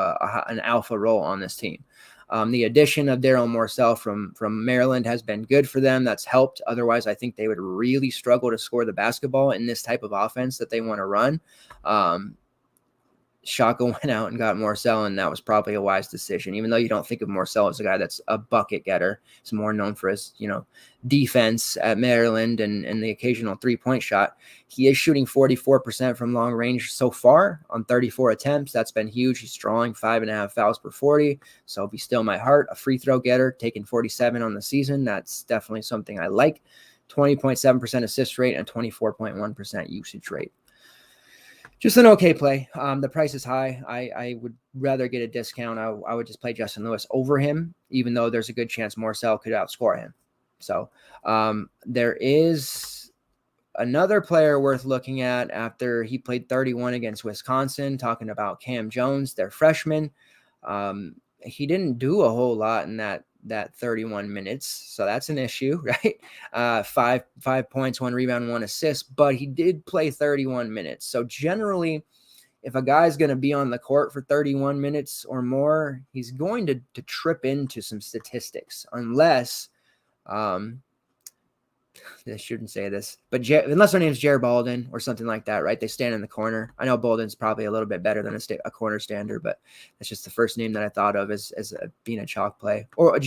an alpha role on this team. The addition of Daryl Morcell from Maryland has been good for them. That's helped. Otherwise, I think they would really struggle to score the basketball in this type of offense that they want to run. Shaka went out and got Morcell, and that was probably a wise decision. Even though you don't think of Morcell as a guy that's a bucket getter, he's more known for his, defense at Maryland and the occasional 3-point shot. He is shooting 44% from long range so far on 34 attempts. That's been huge. He's drawing 5.5 fouls per 40. So be still my heart, a free throw getter, taking 47 on the season. That's definitely something I like. 20.7% assist rate and 24.1% usage rate. Just an okay play. The price is high. I would rather get a discount. I would just play Justin Lewis over him, even though there's a good chance Morcell could outscore him. So there is another player worth looking at after he played 31 against Wisconsin, talking about Cam Jones, their freshman. He didn't do a whole lot in that 31 minutes. So that's an issue, right? 5 points, 1 rebound, 1 assist, but he did play 31 minutes. So generally, if a guy's going to be on the court for 31 minutes or more, he's going to trip into some statistics unless, I shouldn't say this, but unless their name's Jared Bolden or something like that, right? They stand in the corner. I know Bolden's probably a little bit better than a corner stander, but that's just the first name that I thought of as being a chalk play. Or I'll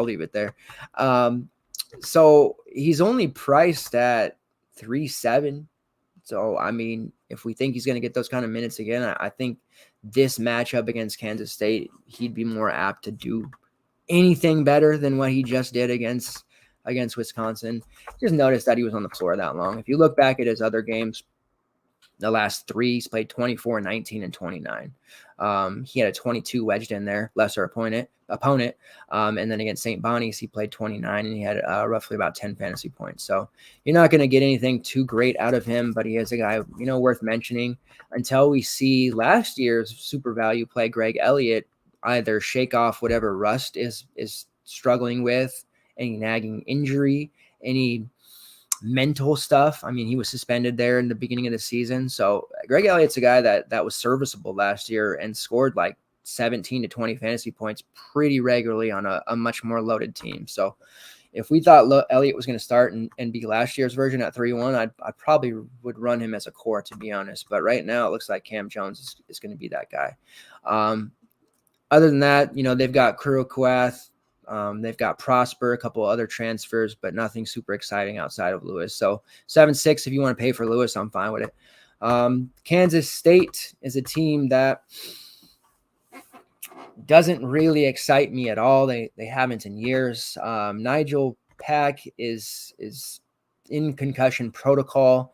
leave it there. So he's only priced at 3.7. So I mean, if we think he's going to get those kind of minutes again, I think this matchup against Kansas State, he'd be more apt to do anything better than what he just did against Wisconsin. Just noticed that he was on the floor that long. If you look back at his other games, the last 3, he's played 24, 19, and 29. He had a 22 wedged in there, lesser opponent. And then against St. Bonnie's, he played 29, and he had roughly about 10 fantasy points. So you're not going to get anything too great out of him, but he is a guy, worth mentioning until we see last year's super value play, Greg Elliott, either shake off whatever rust is struggling with, any nagging injury, any mental stuff. I mean, he was suspended there in the beginning of the season. So Greg Elliott's a guy that was serviceable last year and scored like 17 to 20 fantasy points pretty regularly on a much more loaded team. So if we thought Elliott was going to start and be last year's version at 3-1, I probably would run him as a core, to be honest. But right now it looks like Cam Jones is going to be that guy. Other than that, they've got Kurukath, they've got Prosper, a couple other transfers, but nothing super exciting outside of Lewis. So 7.6, if you want to pay for Lewis, I'm fine with it. Kansas State is a team that doesn't really excite me at all. They haven't in years. Nigel Pack is in concussion protocol.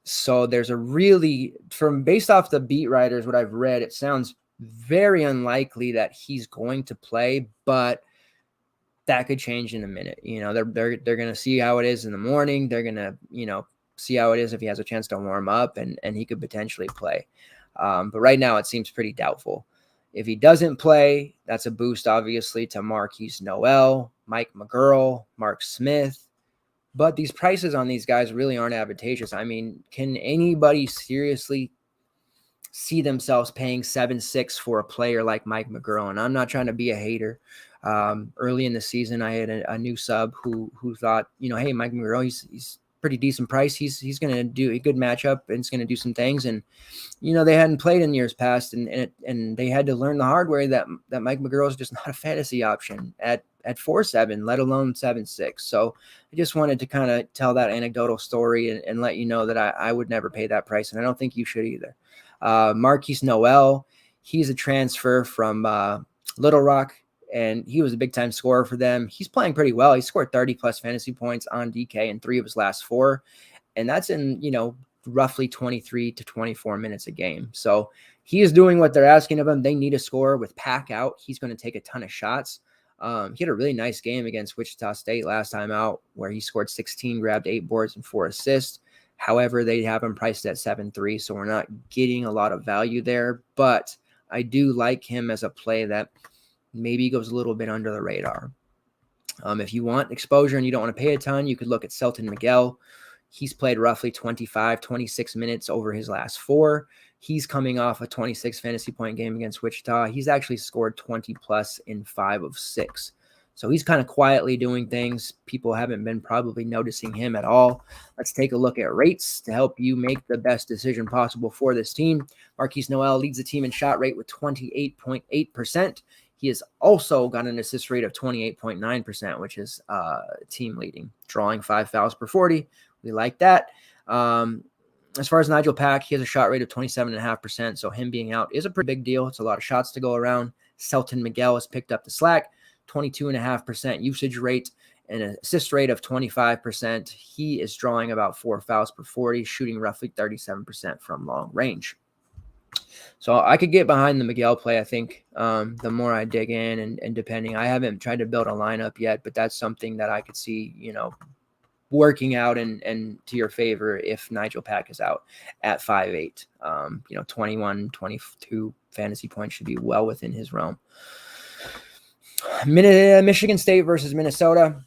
So there's based off the beat writers, what I've read, it sounds very unlikely that he's going to play, but that could change in a minute. They're going to see how it is in the morning. They're going to, see how it is if he has a chance to warm up and he could potentially play. But right now it seems pretty doubtful. If he doesn't play, that's a boost, obviously, to Marquis Noel, Mike McGurl, Mark Smith. But these prices on these guys really aren't advantageous. I mean, can anybody seriously see themselves paying 7.6 for a player like Mike McGurl? And I'm not trying to be a hater. Early in the season, I had a new sub who thought, hey, Mike McGurl, he's pretty decent price. He's going to do a good matchup and it's going to do some things. And, they hadn't played in years past and they had to learn the hard way that Mike McGurl is just not a fantasy option at 4.7, let alone 7.6. So I just wanted to kind of tell that anecdotal story and let you know that I would never pay that price. And I don't think you should either. Marquis Noel, he's a transfer from Little Rock, and he was a big-time scorer for them. He's playing pretty well. He scored 30-plus fantasy points on DK in 3 of his last 4, and that's in, roughly 23 to 24 minutes a game. So he is doing what they're asking of him. They need a score. With Pack out, he's going to take a ton of shots. He had a really nice game against Wichita State last time out where he scored 16, grabbed 8 boards and 4 assists. However, they have him priced at 7.3, so we're not getting a lot of value there. But I do like him as a play that maybe goes a little bit under the radar. If you want exposure and you don't want to pay a ton, you could look at Selton Miguel. He's played roughly 25, 26 minutes over his last 4. He's coming off a 26 fantasy point game against Wichita. He's actually scored 20 plus in 5 of 6. So he's kind of quietly doing things. People haven't been probably noticing him at all. Let's take a look at rates to help you make the best decision possible for this team. Marquis Noel leads the team in shot rate with 28.8%. He has also got an assist rate of 28.9%, which is team leading, drawing 5 fouls per 40. We like that. As far as Nigel Pack, he has a shot rate of 27.5%. So him being out is a pretty big deal. It's a lot of shots to go around. Selton Miguel has picked up the slack, 22.5% usage rate and an assist rate of 25%. He is drawing about 4 fouls per 40, shooting roughly 37% from long range. So I could get behind the Miguel play, I think, the more I dig in and depending. I haven't tried to build a lineup yet, but that's something that I could see, working out and to your favor if Nigel Pack is out at 5'8". 21, 22 fantasy points should be well within his realm. Michigan State versus Minnesota.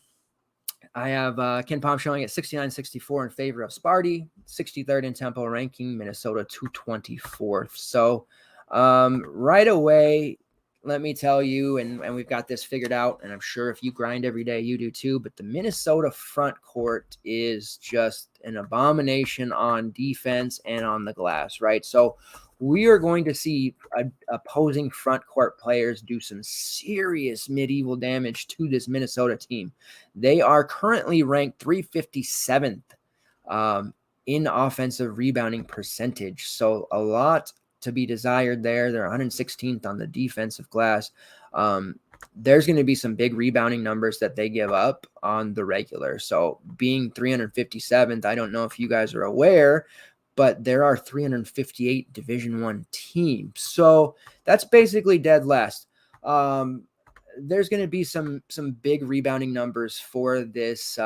I have Ken Palm showing at 69.64 in favor of Sparty, 63rd in tempo ranking, Minnesota 224th. So right away, let me tell you, and we've got this figured out, and I'm sure if you grind every day, you do too, but the Minnesota front court is just an abomination on defense and on the glass, right? So we are going to see opposing front court players do some serious medieval damage to this Minnesota team. They are currently ranked 357th in offensive rebounding percentage. So a lot to be desired there. They're 116th on the defensive glass. There's going to be some big rebounding numbers that they give up on the regular. So being 357th, I don't know if you guys are aware, but there are 358 Division I teams. So that's basically dead last. There's going to be some big rebounding numbers for this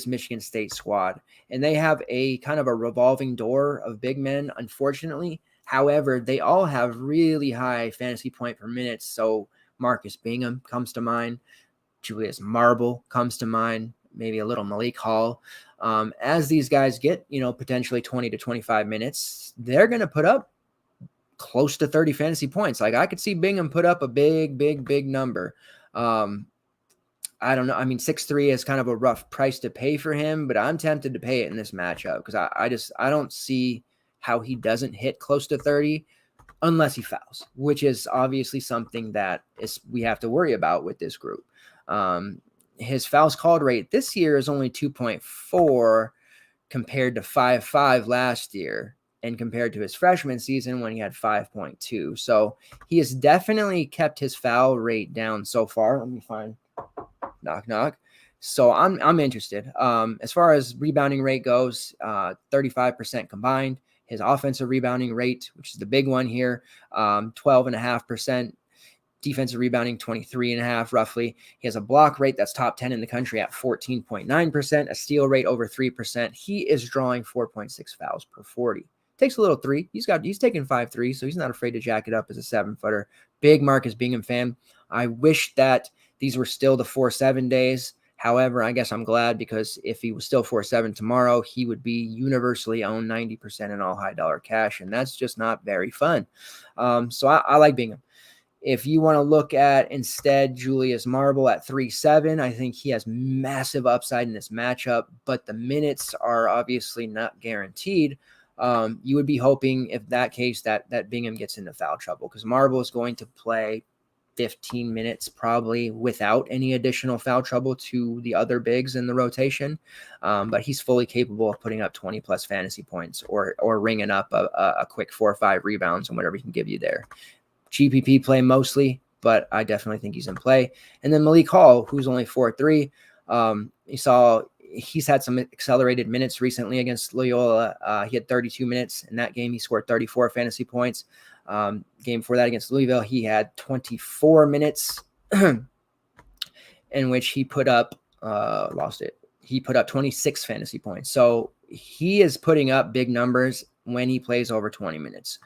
Michigan State squad. And they have a kind of a revolving door of big men, unfortunately. However, they all have really high fantasy point per minute. So Marcus Bingham comes to mind. Julius Marble comes to mind. Maybe a little Malik Hall. As these guys get, potentially 20 to 25 minutes, they're going to put up close to 30 fantasy points. Like I could see Bingham put up a big number. I don't know. I mean, 6'3" is kind of a rough price to pay for him, but I'm tempted to pay it in this matchup because I don't see how he doesn't hit close to 30 unless he fouls, which is obviously something that we have to worry about with this group. His fouls called rate this year is only 2.4 compared to 5.5 last year and compared to his freshman season when he had 5.2. So he has definitely kept his foul rate down so far. Let me find knock. So I'm interested. As far as rebounding rate goes, 35% combined. His offensive rebounding rate, which is the big one here, 12.5%. Defensive rebounding, 23.5 roughly. He has a block rate that's top 10 in the country at 14.9%, a steal rate over 3%. He is drawing 4.6 fouls per 40. Takes a little 3. He's taking 5'3", so he's not afraid to jack it up as a 7-footer. Big Marcus Bingham fan. I wish that these were still the 4-7 days. However, I guess I'm glad because if he was still 4-7 tomorrow, he would be universally owned 90% in all high dollar cash, and that's just not very fun. So I like Bingham. If you want to look at instead Julius Marble at 3.7, I think he has massive upside in this matchup, but the minutes are obviously not guaranteed. You would be hoping if that case that Bingham gets into foul trouble because Marble is going to play 15 minutes probably without any additional foul trouble to the other bigs in the rotation. But he's fully capable of putting up 20 plus fantasy points or ringing up a quick 4 or 5 rebounds and whatever he can give you there. GPP play mostly, but I definitely think he's in play. And then Malik Hall, who's only 4'3". You saw he's had some accelerated minutes recently against Loyola. He had 32 minutes in that game. He scored 34 fantasy points. Game before that against Louisville, he had 24 minutes in which he put up, He put up 26 fantasy points. So he is putting up big numbers when he plays over 20 minutes.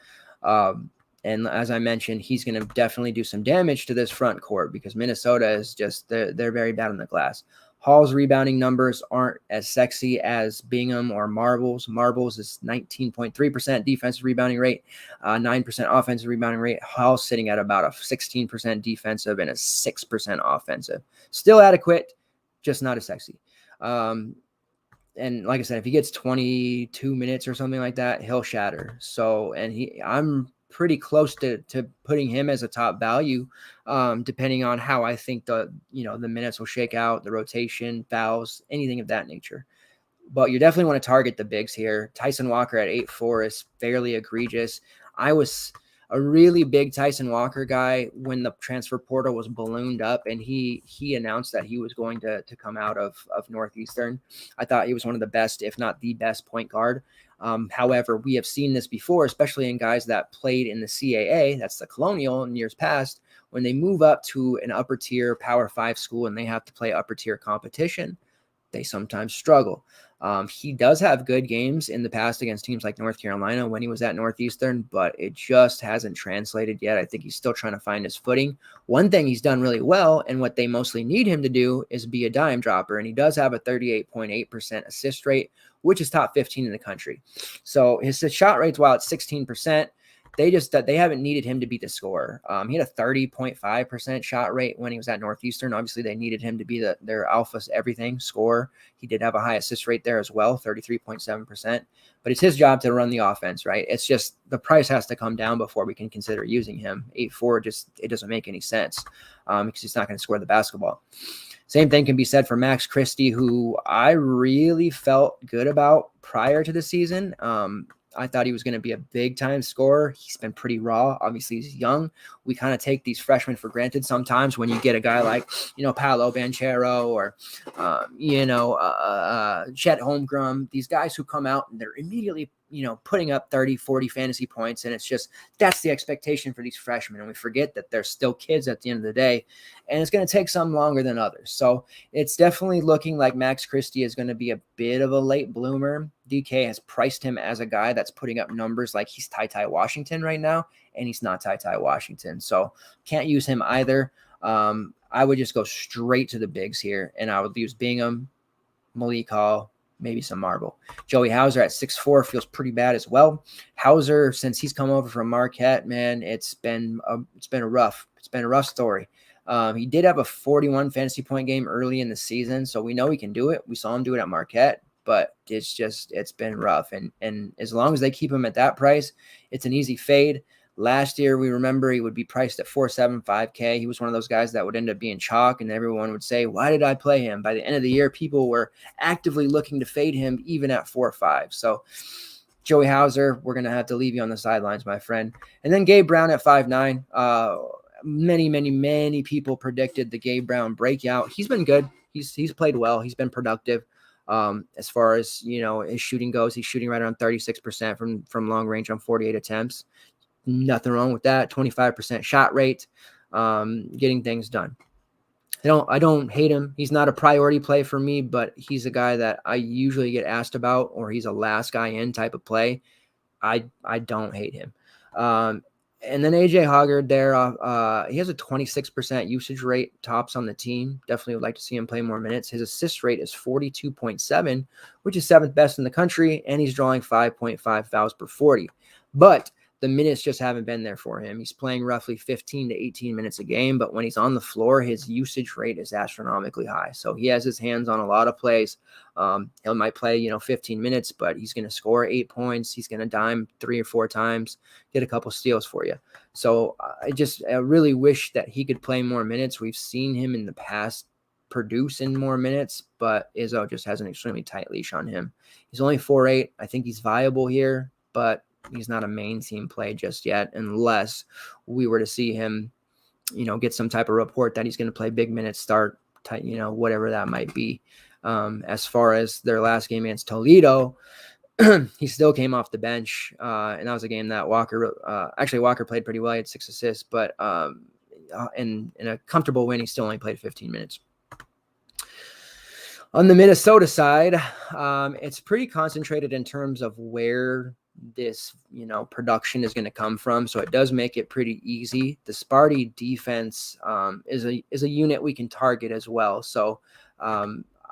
And as I mentioned, he's going to definitely do some damage to this front court because Minnesota is just, they're very bad on the glass. Hall's rebounding numbers aren't as sexy as Bingham or Marbles. Marbles is 19.3% defensive rebounding rate, 9% offensive rebounding rate. Hall's sitting at about a 16% defensive and a 6% offensive. Still adequate, just not as sexy. And like I said, if he gets 22 minutes or something like that, he'll shatter. So, and I'm pretty close to putting him as a top value, depending on how I think the minutes will shake out, the rotation, fouls, anything of that nature. But you definitely want to target the bigs here. Tyson Walker at 8'4" is fairly egregious. I was a really big Tyson Walker guy when the transfer portal was ballooned up and he announced that he was going to come out of Northeastern. I thought he was one of the best, if not the best point guard. However, we have seen this before, especially in guys that played in the CAA, that's the Colonial in years past, when they move up to an upper tier Power 5 school and they have to play upper tier competition, they sometimes struggle. He does have good games in the past against teams like North Carolina when he was at Northeastern, but it just hasn't translated yet. I think he's still trying to find his footing. One thing he's done really well, and what they mostly need him to do, is be a dime dropper, and he does have a 38.8% assist rate, which is top 15 in the country. So his shot rate's, while it's 16%, they haven't needed him to be the scorer. He had a 30.5% shot rate when he was at Northeastern. Obviously, they needed him to be their alpha everything scorer. He did have a high assist rate there as well, 33.7%. But it's his job to run the offense, right? It's just the price has to come down before we can consider using him. 8'4", it doesn't make any sense because he's not going to score the basketball. Same thing can be said for Max Christie, who I really felt good about prior to the season. I thought he was going to be a big-time scorer. He's been pretty raw. Obviously, he's young. We kind of take these freshmen for granted sometimes when you get a guy like, Paolo Banchero or, Chet Holmgren, these guys who come out and they're immediately, putting up 30, 40 fantasy points. And it's just, that's the expectation for these freshmen. And we forget that they're still kids at the end of the day. And it's going to take some longer than others. So it's definitely looking like Max Christie is going to be a bit of a late bloomer. DK has priced him as a guy that's putting up numbers like he's Ty Washington right now, and he's not Ty Washington. So can't use him either. I would just go straight to the bigs here, and I would use Bingham, Malik Hall, maybe some Marble. Joey Hauser at 6'4" feels pretty bad as well. Hauser, since he's come over from Marquette, man, it's been a rough story. He did have a 41 fantasy point game early in the season, so we know he can do it. We saw him do it at Marquette, but it's been rough. And as long as they keep him at that price, it's an easy fade. Last year, we remember he would be priced at $475K. He was one of those guys that would end up being chalk, and everyone would say, why did I play him? By the end of the year, people were actively looking to fade him even at 4.5. So Joey Hauser, we're going to have to leave you on the sidelines, my friend. And then Gabe Brown at 5'9". Many people predicted the Gabe Brown breakout. He's been good. He's played well. He's been productive. As far as, his shooting goes, he's shooting right around 36% from long range on 48 attempts. Nothing wrong with that. 25% shot rate, getting things done. I don't hate him. He's not a priority play for me, but he's a guy that I usually get asked about, or he's a last guy in type of play. I don't hate him. And then AJ Hoggard there, he has a 26% usage rate, tops on the team. Definitely would like to see him play more minutes. His assist rate is 42.7, which is 7th best in the country, and he's drawing 5.5 fouls per 40. But the minutes just haven't been there for him. He's playing roughly 15 to 18 minutes a game, but when he's on the floor, his usage rate is astronomically high. So he has his hands on a lot of plays. He might play, 15 minutes, but he's going to score 8 points. He's going to dime 3 or 4 times, get a couple steals for you. So I really wish that he could play more minutes. We've seen him in the past produce in more minutes, but Izzo just has an extremely tight leash on him. He's only 4'8". I think he's viable here, but he's not a main team play just yet, unless we were to see him, get some type of report that he's going to play big minutes, start, whatever that might be. As far as their last game against Toledo, he still came off the bench, and that was a game that Walker played pretty well. He had 6 assists, but in a comfortable win, he still only played 15 minutes. On the Minnesota side, it's pretty concentrated in terms of where this, production is going to come from. So it does make it pretty easy. The Sparty defense is a unit we can target as well. So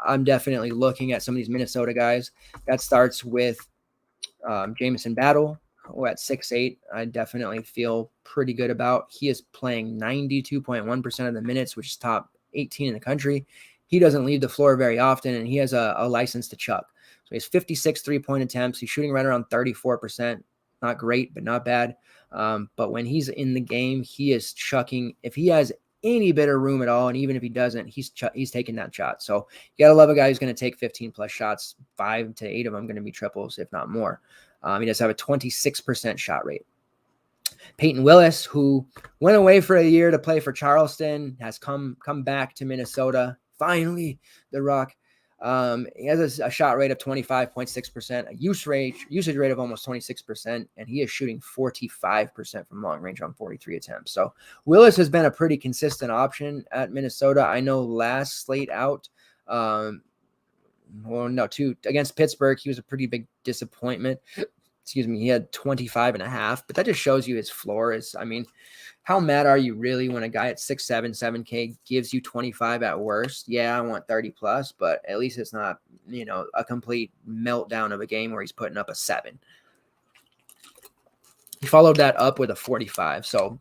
I'm definitely looking at some of these Minnesota guys. That starts with Jamison Battle, who at 6'8", I definitely feel pretty good about. He is playing 92.1% of the minutes, which is top 18 in the country. He doesn't leave the floor very often, and he has a license to chuck. So he has 56 three-point attempts. He's shooting right around 34%. Not great, but not bad. But when he's in the game, he is chucking. If he has any bit of room at all, and even if he doesn't, he's taking that shot. So you got to love a guy who's going to take 15-plus shots. 5 to 8 of them going to be triples, if not more. He does have a 26% shot rate. Peyton Willis, who went away for a year to play for Charleston, has come back to Minnesota. Finally, the Rock. He has a shot rate of 25.6%, a usage rate of almost 26%, and he is shooting 45% from long range on 43 attempts. So Willis has been a pretty consistent option at Minnesota. I know last slate out, against Pittsburgh, he was a pretty big disappointment. He had 25.5, but that just shows you his floor is, how mad are you really when a guy at 6'7", 7K gives you 25 at worst? Yeah, I want 30 plus, but at least it's not, a complete meltdown of a game where he's putting up a 7. He followed that up with a 45. So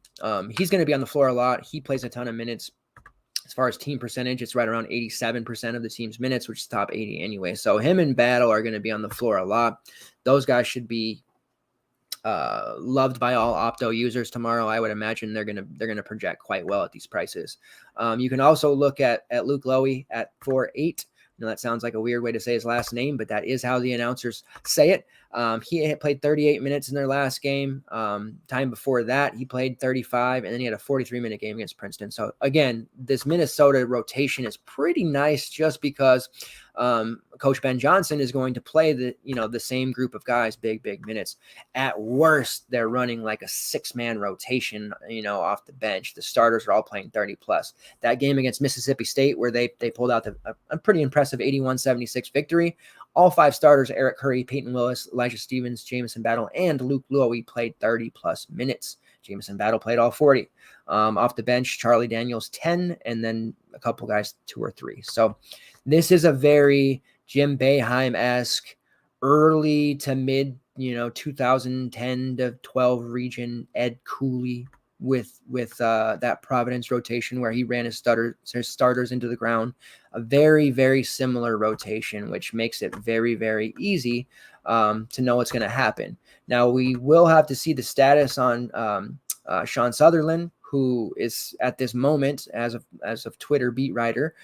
he's going to be on the floor a lot. He plays a ton of minutes. As far as team percentage, it's right around 87% of the team's minutes, which is top 80 anyway. So him and Battle are going to be on the floor a lot. Those guys should be loved by all Opto users tomorrow. I would imagine they're gonna project quite well at these prices. You can also look at Luke Lowy at 4'8". That sounds like a weird way to say his last name, but that is how the announcers say it. He played 38 minutes in their last game. Time before that, he played 35, and then he had a 43-minute game against Princeton. So again, this Minnesota rotation is pretty nice just because Coach Ben Johnson is going to play the same group of guys, big minutes. At worst, they're running like a 6-man rotation, off the bench. The starters are all playing 30 plus. That game against Mississippi State, where they pulled out a pretty impressive 81-76 victory. All 5 starters, Eric Curry, Peyton Willis, Elijah Stevens, Jamison Battle, and Luke Lowy played 30 plus minutes. Jamison Battle played all 40. Off the bench, Charlie Daniels 10, and then a couple guys 2 or 3. So this is a very Jim Boeheim-esque early to mid, 2010 to 12 region Ed Cooley with that Providence rotation where he ran his starters into the ground. A very, very similar rotation, which makes it very, very easy to know what's going to happen. Now, we will have to see the status on Sean Sutherland, who is at this moment, as of Twitter beat writer,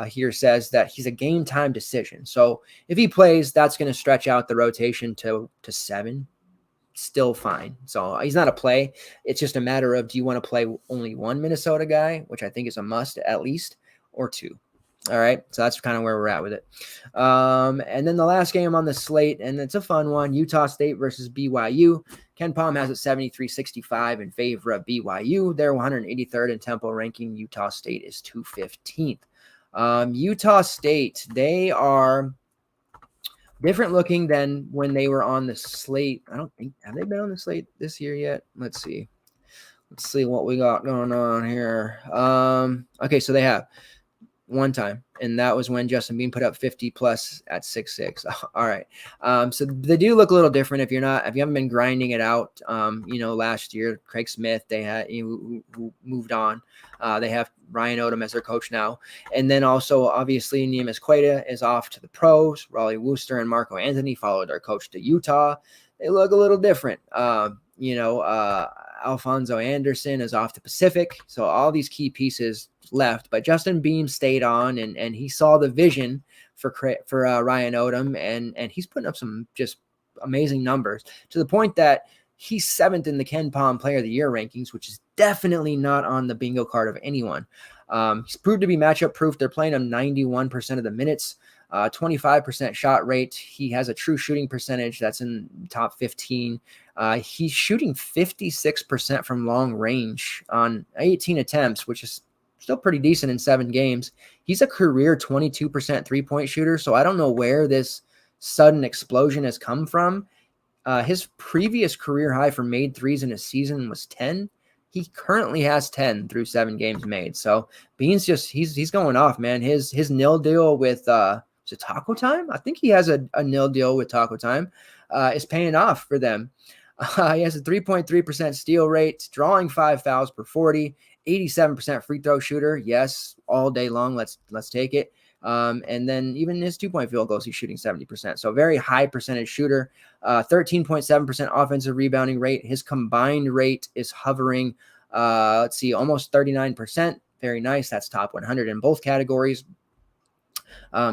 here says that he's a game time decision. So if he plays, that's going to stretch out the rotation to 7. Still fine. So he's not a play. It's just a matter of, do you want to play only one Minnesota guy, which I think is a must at least, or 2? All right. So that's kind of where we're at with it. And then the last game on the slate, and it's a fun one, Utah State versus BYU. Ken Palm has it 73-65 in favor of BYU. They're 183rd in tempo ranking. Utah State is 215th. Utah State, they are different looking than when they were on the slate. Have they been on the slate this year yet? Let's see what we got going on here. Okay, so they have one time, and that was when Justin Bean put up 50 plus at 6'6". All right. So they do look a little different if you haven't been grinding it out. Last year, Craig Smith, they had who moved on. They have Ryan Odom as their coach now. And then also, obviously, Neemias Queta is off to the pros. Raleigh Wooster and Marco Anthony followed their coach to Utah. They look a little different. Alfonso Anderson is off to Pacific. So all these key pieces left, but Justin Beam stayed on, and he saw the vision for Ryan Odom, and he's putting up some just amazing numbers to the point that he's 7th in the Ken Palm Player of the Year rankings, which is definitely not on the bingo card of anyone. He's proved to be matchup proof. They're playing him 91% of the minutes, 25% shot rate. He has a true shooting percentage that's in top 15. He's shooting 56% from long range on 18 attempts, which is still pretty decent in 7 games. He's a career 22% three-point shooter, so I don't know where this sudden explosion has come from. His previous career high for made threes in a season was 10. He currently has 10 through 7 games made. So Bean's he's going off, man. His nil deal with is it Taco Time? I think he has a nil deal with Taco Time. Is paying off for them. He has a 3.3% steal rate, drawing 5 fouls per 40, 87% free throw shooter. Yes, all day long. Let's take it. And then even his 2-point field goals, he's shooting 70%. So very high percentage shooter, 13.7% offensive rebounding rate. His combined rate is hovering, almost 39%. Very nice. That's top 100 in both categories.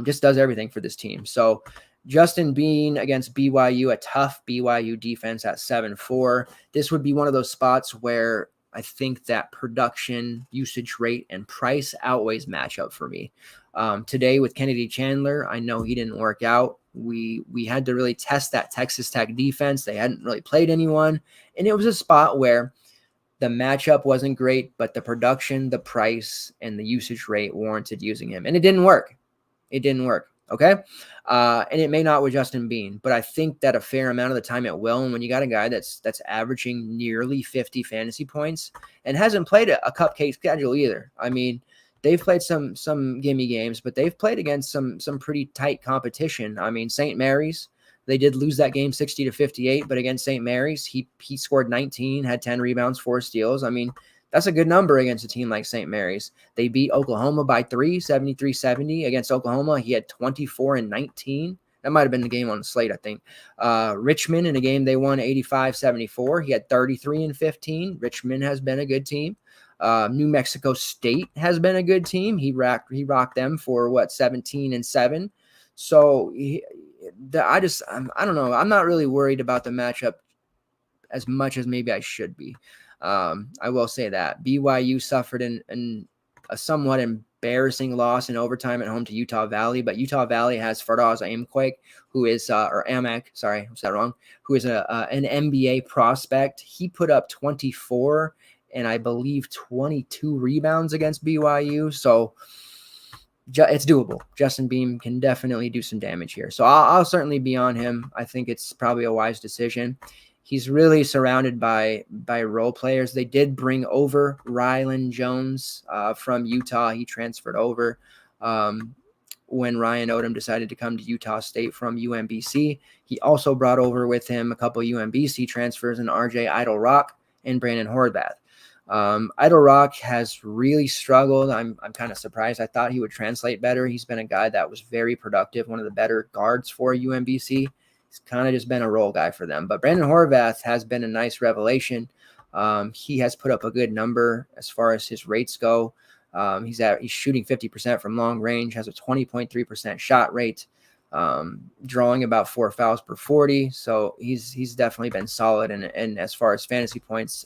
Just does everything for this team. So Justin Bean against BYU, a tough BYU defense at 7-4. This would be one of those spots where I think that production, usage rate, and price outweighs matchup for me. Today with Kennedy Chandler, I know he didn't work out. We had to really test that Texas Tech defense. They hadn't really played anyone, and it was a spot where the matchup wasn't great, but the production, the price, and the usage rate warranted using him, and it didn't work. Okay. And it may not with Justin Bean, but I think that a fair amount of the time it will. And when you got a guy that's averaging nearly 50 fantasy points and hasn't played a cupcake schedule either. I mean, they've played some gimme games, but they've played against some pretty tight competition. I mean, St. Mary's, they did lose that game 60-58, but against St. Mary's, he scored 19, had 10 rebounds, 4 steals. I mean, that's a good number against a team like St. Mary's. They beat Oklahoma by 3, 73-70. Against Oklahoma, he had 24 and 19. That might have been the game on the slate, I think. Richmond, in a game they won 85-74. He had 33 and 15. Richmond has been a good team. New Mexico State has been a good team. He rocked them for 17 and 7. So I don't know. I'm not really worried about the matchup as much as maybe I should be. I will say that BYU suffered a somewhat embarrassing loss in overtime at home to Utah Valley, but Utah Valley has Fardaz Amquake, who is Amak, sorry, I said that wrong, who is an NBA prospect. He put up 24 and I believe 22 rebounds against BYU, so it's doable. Justin Beam can definitely do some damage here, so I'll certainly be on him. I think it's probably a wise decision. He's really surrounded by role players. They did bring over Rylan Jones from Utah. He transferred over when Ryan Odom decided to come to Utah State from UMBC. He also brought over with him a couple UMBC transfers in RJ Idle Rock and Brandon Horvath. Idle Rock has really struggled. I'm kind of surprised. I thought he would translate better. He's been a guy that was very productive, one of the better guards for UMBC. He's kind of just been a role guy for them. But Brandon Horvath has been a nice revelation. He has put up a good number as far as his rates go. He's shooting 50% from long range, has a 20.3% shot rate, drawing about 4 fouls per 40. So he's definitely been solid. And as far as fantasy points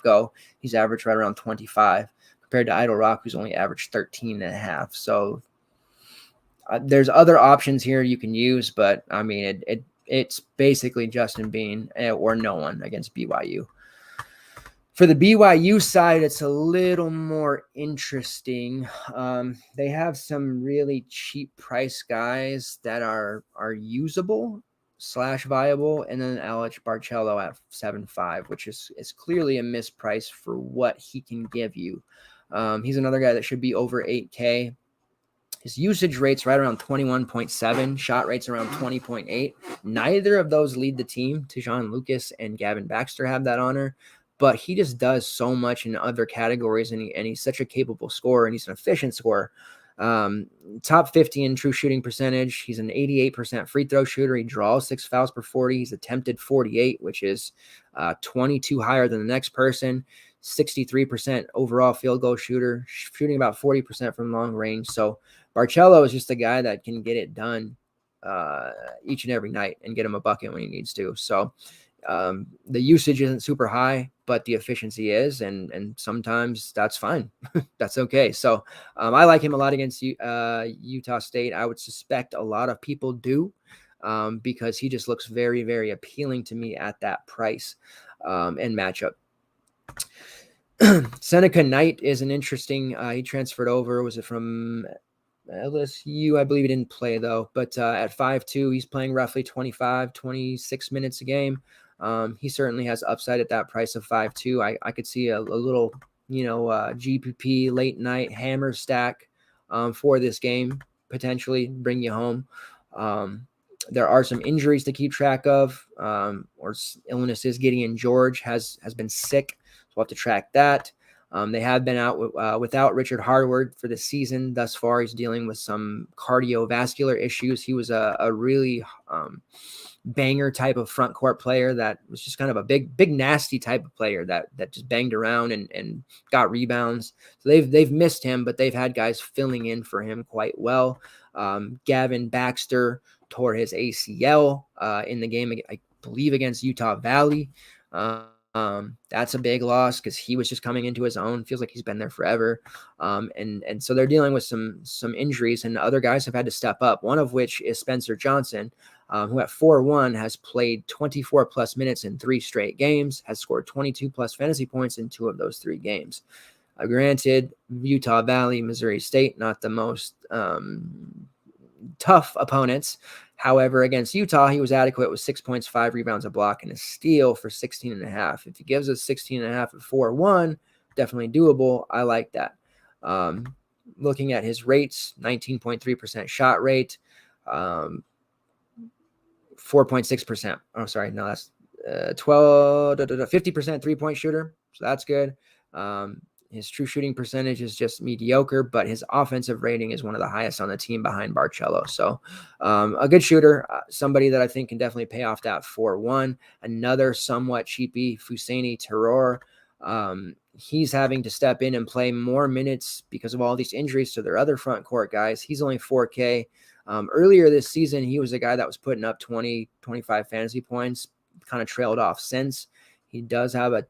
go, he's averaged right around 25 compared to Idle Rock, who's only averaged 13.5. So there's other options here you can use, but I mean, it's basically Justin Bean or no one against BYU. For the BYU side, it's a little more interesting. They have some really cheap price guys that are usable / viable, and then Alex Barcello at 7.5, which is clearly a misprice for what he can give you. He's another guy that should be over 8K. His usage rate's right around 21.7, shot rate's around 20.8. Neither of those lead the team. Tijon Lucas and Gavin Baxter have that honor, but he just does so much in other categories, and he's such a capable scorer, and he's an efficient scorer. Top 50 in true shooting percentage. He's an 88% free throw shooter. He draws 6 fouls per 40. He's attempted 48, which is 22 higher than the next person. 63% overall field goal shooter, shooting about 40% from long range. So Barcello is just a guy that can get it done each and every night and get him a bucket when he needs to. So The usage isn't super high, but the efficiency is, and sometimes that's fine. That's okay. So I like him a lot against Utah State. I would suspect a lot of people do, because he just looks very, very appealing to me at that price and matchup. Seneca Knight is an interesting, he transferred over. Was it from LSU? I believe he didn't play though, but at 5'2", he's playing roughly 25, 26 minutes a game. He certainly has upside at that price of 5'2". I could see a little, GPP late night hammer stack for this game, potentially bring you home. There are some injuries to keep track of, or illnesses. Gideon George has been sick, so we'll have to track that. They have been out without Richard Harward for the season thus far. He's dealing with some cardiovascular issues. He was a really banger type of front court player that was just kind of a big nasty type of player that just banged around and got rebounds. So they've missed him, but they've had guys filling in for him quite well. Gavin Baxter tore his ACL in the game, I believe, against Utah Valley. That's a big loss because he was just coming into his own. Feels like he's been there forever. And so they're dealing with some injuries, and other guys have had to step up, one of which is Spencer Johnson, who at 4-1 has played 24 plus minutes in 3 straight games, has scored 22 plus fantasy points in 2 of those 3 games. Granted, Utah Valley, Missouri State, not the most tough opponents. However, against Utah, he was adequate with 6 points, 5 rebounds, a block, and a steal for 16.5. If he gives us 16.5 at 4-1, definitely doable. I like that. Looking at his rates, 19.3% shot rate, 4.6%. Oh, sorry. No, that's 50% three-point shooter. So that's good. His true shooting percentage is just mediocre, but his offensive rating is one of the highest on the team behind Barcello. So a good shooter, somebody that I think can definitely pay off that 4-1. Another somewhat cheapy, Fousseyni Terror. He's having to step in and play more minutes because of all these injuries to their other front court guys. He's only 4K. Earlier this season, he was a guy that was putting up 20, 25 fantasy points, kind of trailed off since. He does have a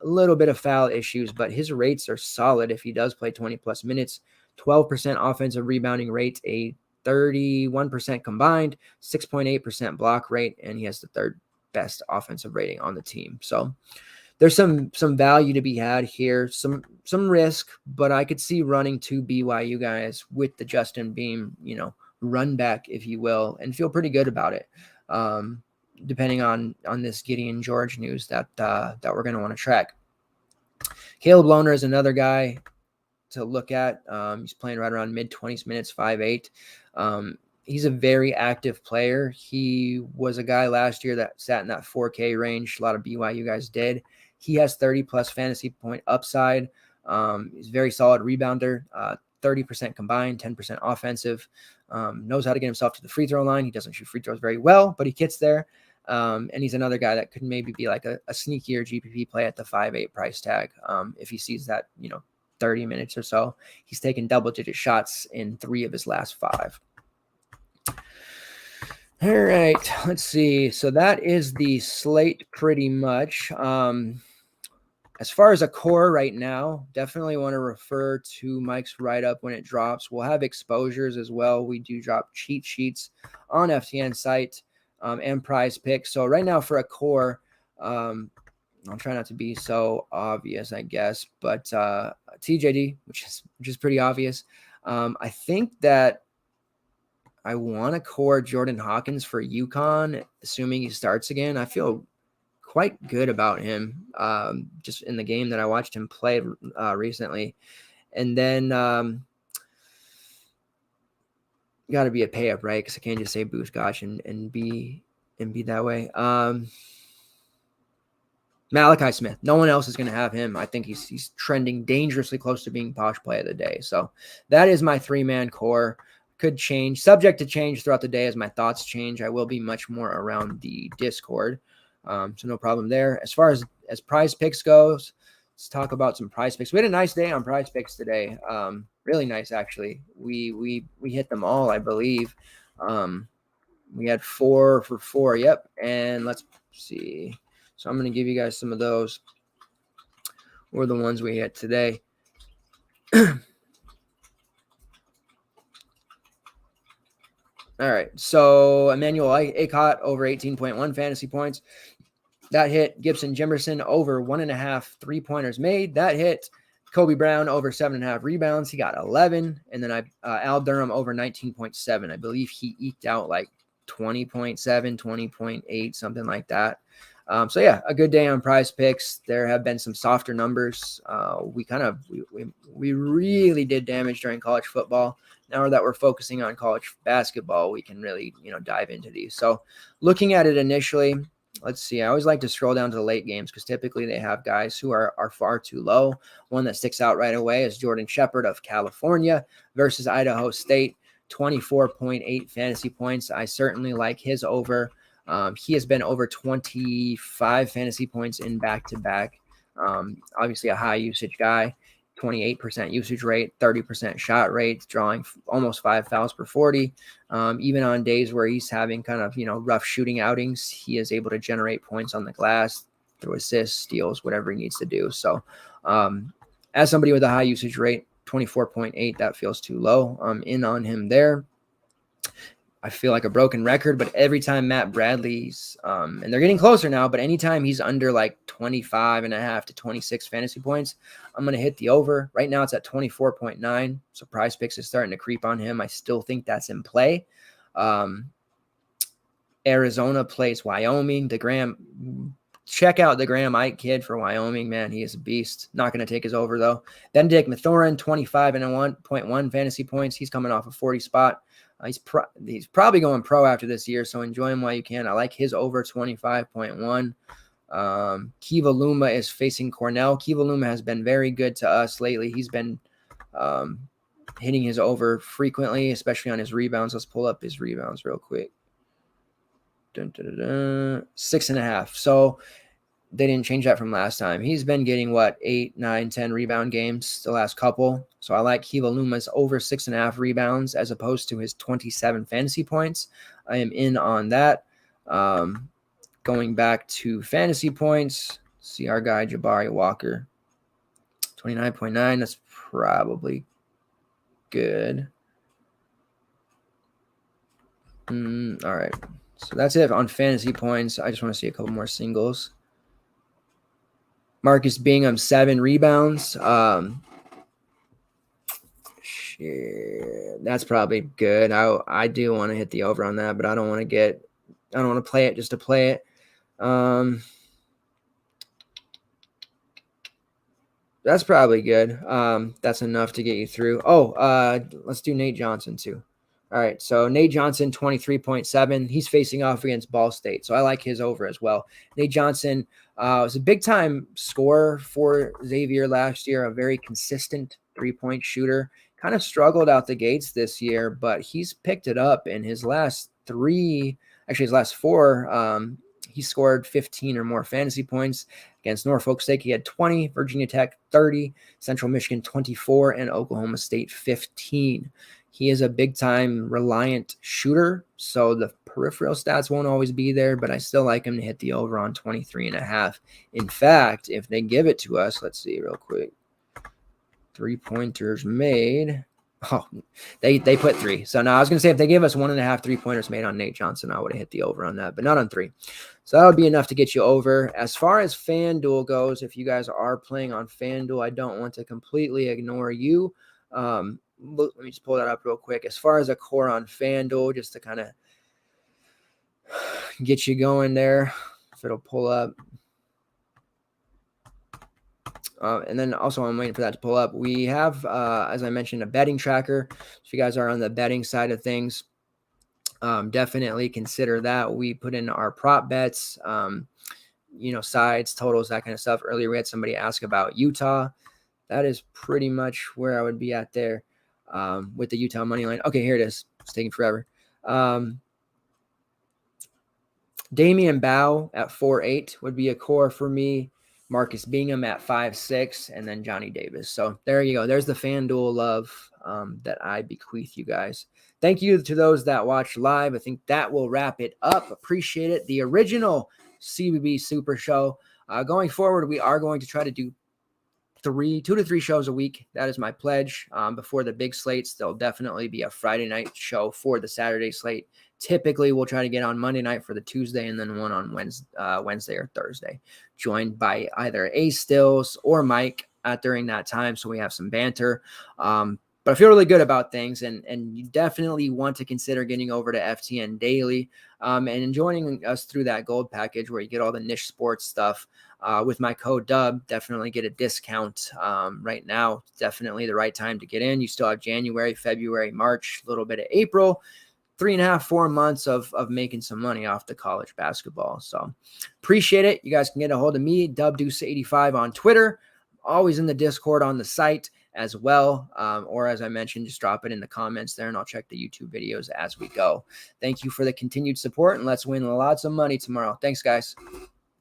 little bit of foul issues, but his rates are solid if he does play 20 plus minutes. 12% offensive rebounding rate, a 31% combined, 6.8% block rate, and he has the 3rd best offensive rating on the team. So there's some value to be had here, some risk, but I could see running 2 BYU guys with the Justin Beam, run back, if you will, and feel pretty good about it. Depending on this Gideon George news that we're going to want to track. Caleb Lohner is another guy to look at. He's playing right around mid-20s minutes, 5'8". He's a very active player. He was a guy last year that sat in that 4K range. A lot of BYU guys did. He has 30-plus fantasy point upside. He's a very solid rebounder, 30% combined, 10% offensive. Knows how to get himself to the free throw line. He doesn't shoot free throws very well, but he gets there. And he's another guy that could maybe be like a sneakier GPP play at the 5.8 price tag. If he sees that, 30 minutes or so. He's taken double-digit shots in 3 of his last 5. All right, let's see. So that is the slate pretty much. As far as a core right now, definitely want to refer to Mike's write-up when it drops. We'll have exposures as well. We do drop cheat sheets on FTN site and PrizePicks. So right now for a core, I'll try not to be so obvious, I guess, but TJD, which is pretty obvious. I think that I want to core Jordan Hawkins for Uconn, assuming he starts again. I feel quite good about him just in the game that I watched him play recently. And then got to be a pay up, right? Because I can't just say Boost Gotch and be that way. Malachi Smith. No one else is going to have him. I think he's trending dangerously close to being Posh play of the day. So that is my 3-man core. Could change, subject to change throughout the day as my thoughts change. I will be much more around the Discord. So no problem there. As far as PrizePicks goes, let's talk about some PrizePicks. We had a nice day on PrizePicks today. Really nice, actually. We hit them all, I believe. We had 4 for 4. Yep. And let's see. So I'm going to give you guys some of those. Were the ones we hit today. All right. So Emmanuel Acott over 18.1 fantasy points. That hit. Gibson Jimerson over 1.5 3-pointers made. That hit. Kobe Brown over 7.5 rebounds. He got 11. And then Al Durham over 19.7. I believe he eked out like 20.7, 20.8, something like that. So yeah, a good day on PrizePicks. There have been some softer numbers. We really did damage during college football. Now that we're focusing on college basketball, we can really, dive into these. So looking at it initially, let's see. I always like to scroll down to the late games because typically they have guys who are far too low. One that sticks out right away is Jordan Shepard of California versus Idaho State, 24.8 fantasy points. I certainly like his over. He has been over 25 fantasy points in back-to-back. Obviously a high usage guy, 28% usage rate, 30% shot rate, drawing almost 5 fouls per 40. Even on days where he's having kind of, rough shooting outings, he is able to generate points on the glass through assists, steals, whatever he needs to do. So as somebody with a high usage rate, 24.8, that feels too low. I'm in on him there. I feel like a broken record, but every time Matt Bradley's, and they're getting closer now, but anytime he's under like 25.5 to 26 fantasy points, I'm going to hit the over. Right now it's at 24.9. So PrizePicks is starting to creep on him. I still think that's in play. Arizona plays Wyoming. Check out the Graham Ike kid for Wyoming, man. He is a beast. Not going to take his over though. Benedict Mathurin, 25.1 fantasy points. He's coming off a 40 spot. He's probably going pro after this year, so enjoy him while you can. I like his over 25.1. Kiva Luma is facing Cornell. Kiva Luma has been very good to us lately. He's been hitting his over frequently, especially on his rebounds. Let's pull up his rebounds real quick. 6.5. So they didn't change that from last time. He's been getting 8, 9, 10 rebound games the last couple. So I like Kiva Luma's over 6.5 rebounds as opposed to his 27 fantasy points. I am in on that. Going back to fantasy points, see our guy Jabari Walker, 29.9. That's probably good. All right. So that's it on fantasy points. I just want to see a couple more singles. Marcus Bingham, 7 rebounds. That's probably good. I do want to hit the over on that, but I don't want to play it just to play it. That's probably good. That's enough to get you through. Let's do Nate Johnson too. All right, so Nate Johnson, 23.7. He's facing off against Ball State, so I like his over as well. Nate Johnson was a big-time scorer for Xavier last year, a very consistent three-point shooter. Kind of struggled out the gates this year, but he's picked it up in his last 4. He scored 15 or more fantasy points. Against Norfolk State, he had 20, Virginia Tech 30, Central Michigan 24, and Oklahoma State 15. He is a big-time reliant shooter, so the peripheral stats won't always be there, but I still like him to hit the over on 23.5. In fact, if they give it to us, let's see real quick. 3-pointers made. Oh, they put 3. So now I was going to say if they gave us 1.5 3-pointers made on Nate Johnson, I would have hit the over on that, but not on 3. So that would be enough to get you over. As far as FanDuel goes, if you guys are playing on FanDuel, I don't want to completely ignore you. Let me just pull that up real quick. As far as a core on FanDuel, just to kind of get you going there, if it'll pull up. And then also I'm waiting for that to pull up. We have, as I mentioned, a betting tracker. If you guys are on the betting side of things, definitely consider that. We put in our prop bets, sides, totals, that kind of stuff. Earlier we had somebody ask about Utah. That is pretty much where I would be at there with the Utah money line. Okay, here it is. It's taking forever. Damien Bao at 4.8 would be a core for me. Marcus Bingham at 5.6, and then Johnny Davis. So there you go. There's the FanDuel love that I bequeath you guys. Thank you to those that watched live. I think that will wrap it up. Appreciate it. The original CBB Super Show. Going forward, we are going to try to do 2 to 3 shows a week. That is my pledge. Before the big slates, there'll definitely be a Friday night show for the Saturday slate. Typically, we'll try to get on Monday night for the Tuesday and then one on Wednesday or Thursday, joined by either A Stills or Mike during that time. So we have some banter. But I feel really good about things, and you definitely want to consider getting over to FTN Daily and joining us through that gold package where you get all the niche sports stuff. With my code DUB, definitely get a discount right now. Definitely the right time to get in. You still have January, February, March, a little bit of April, 3.5, 4 months of making some money off the college basketball. So appreciate it. You guys can get a hold of me, DubDeuce85 on Twitter, always in the Discord on the site as well. Or as I mentioned, just drop it in the comments there and I'll check the YouTube videos as we go. Thank you for the continued support and let's win lots of money tomorrow. Thanks, guys.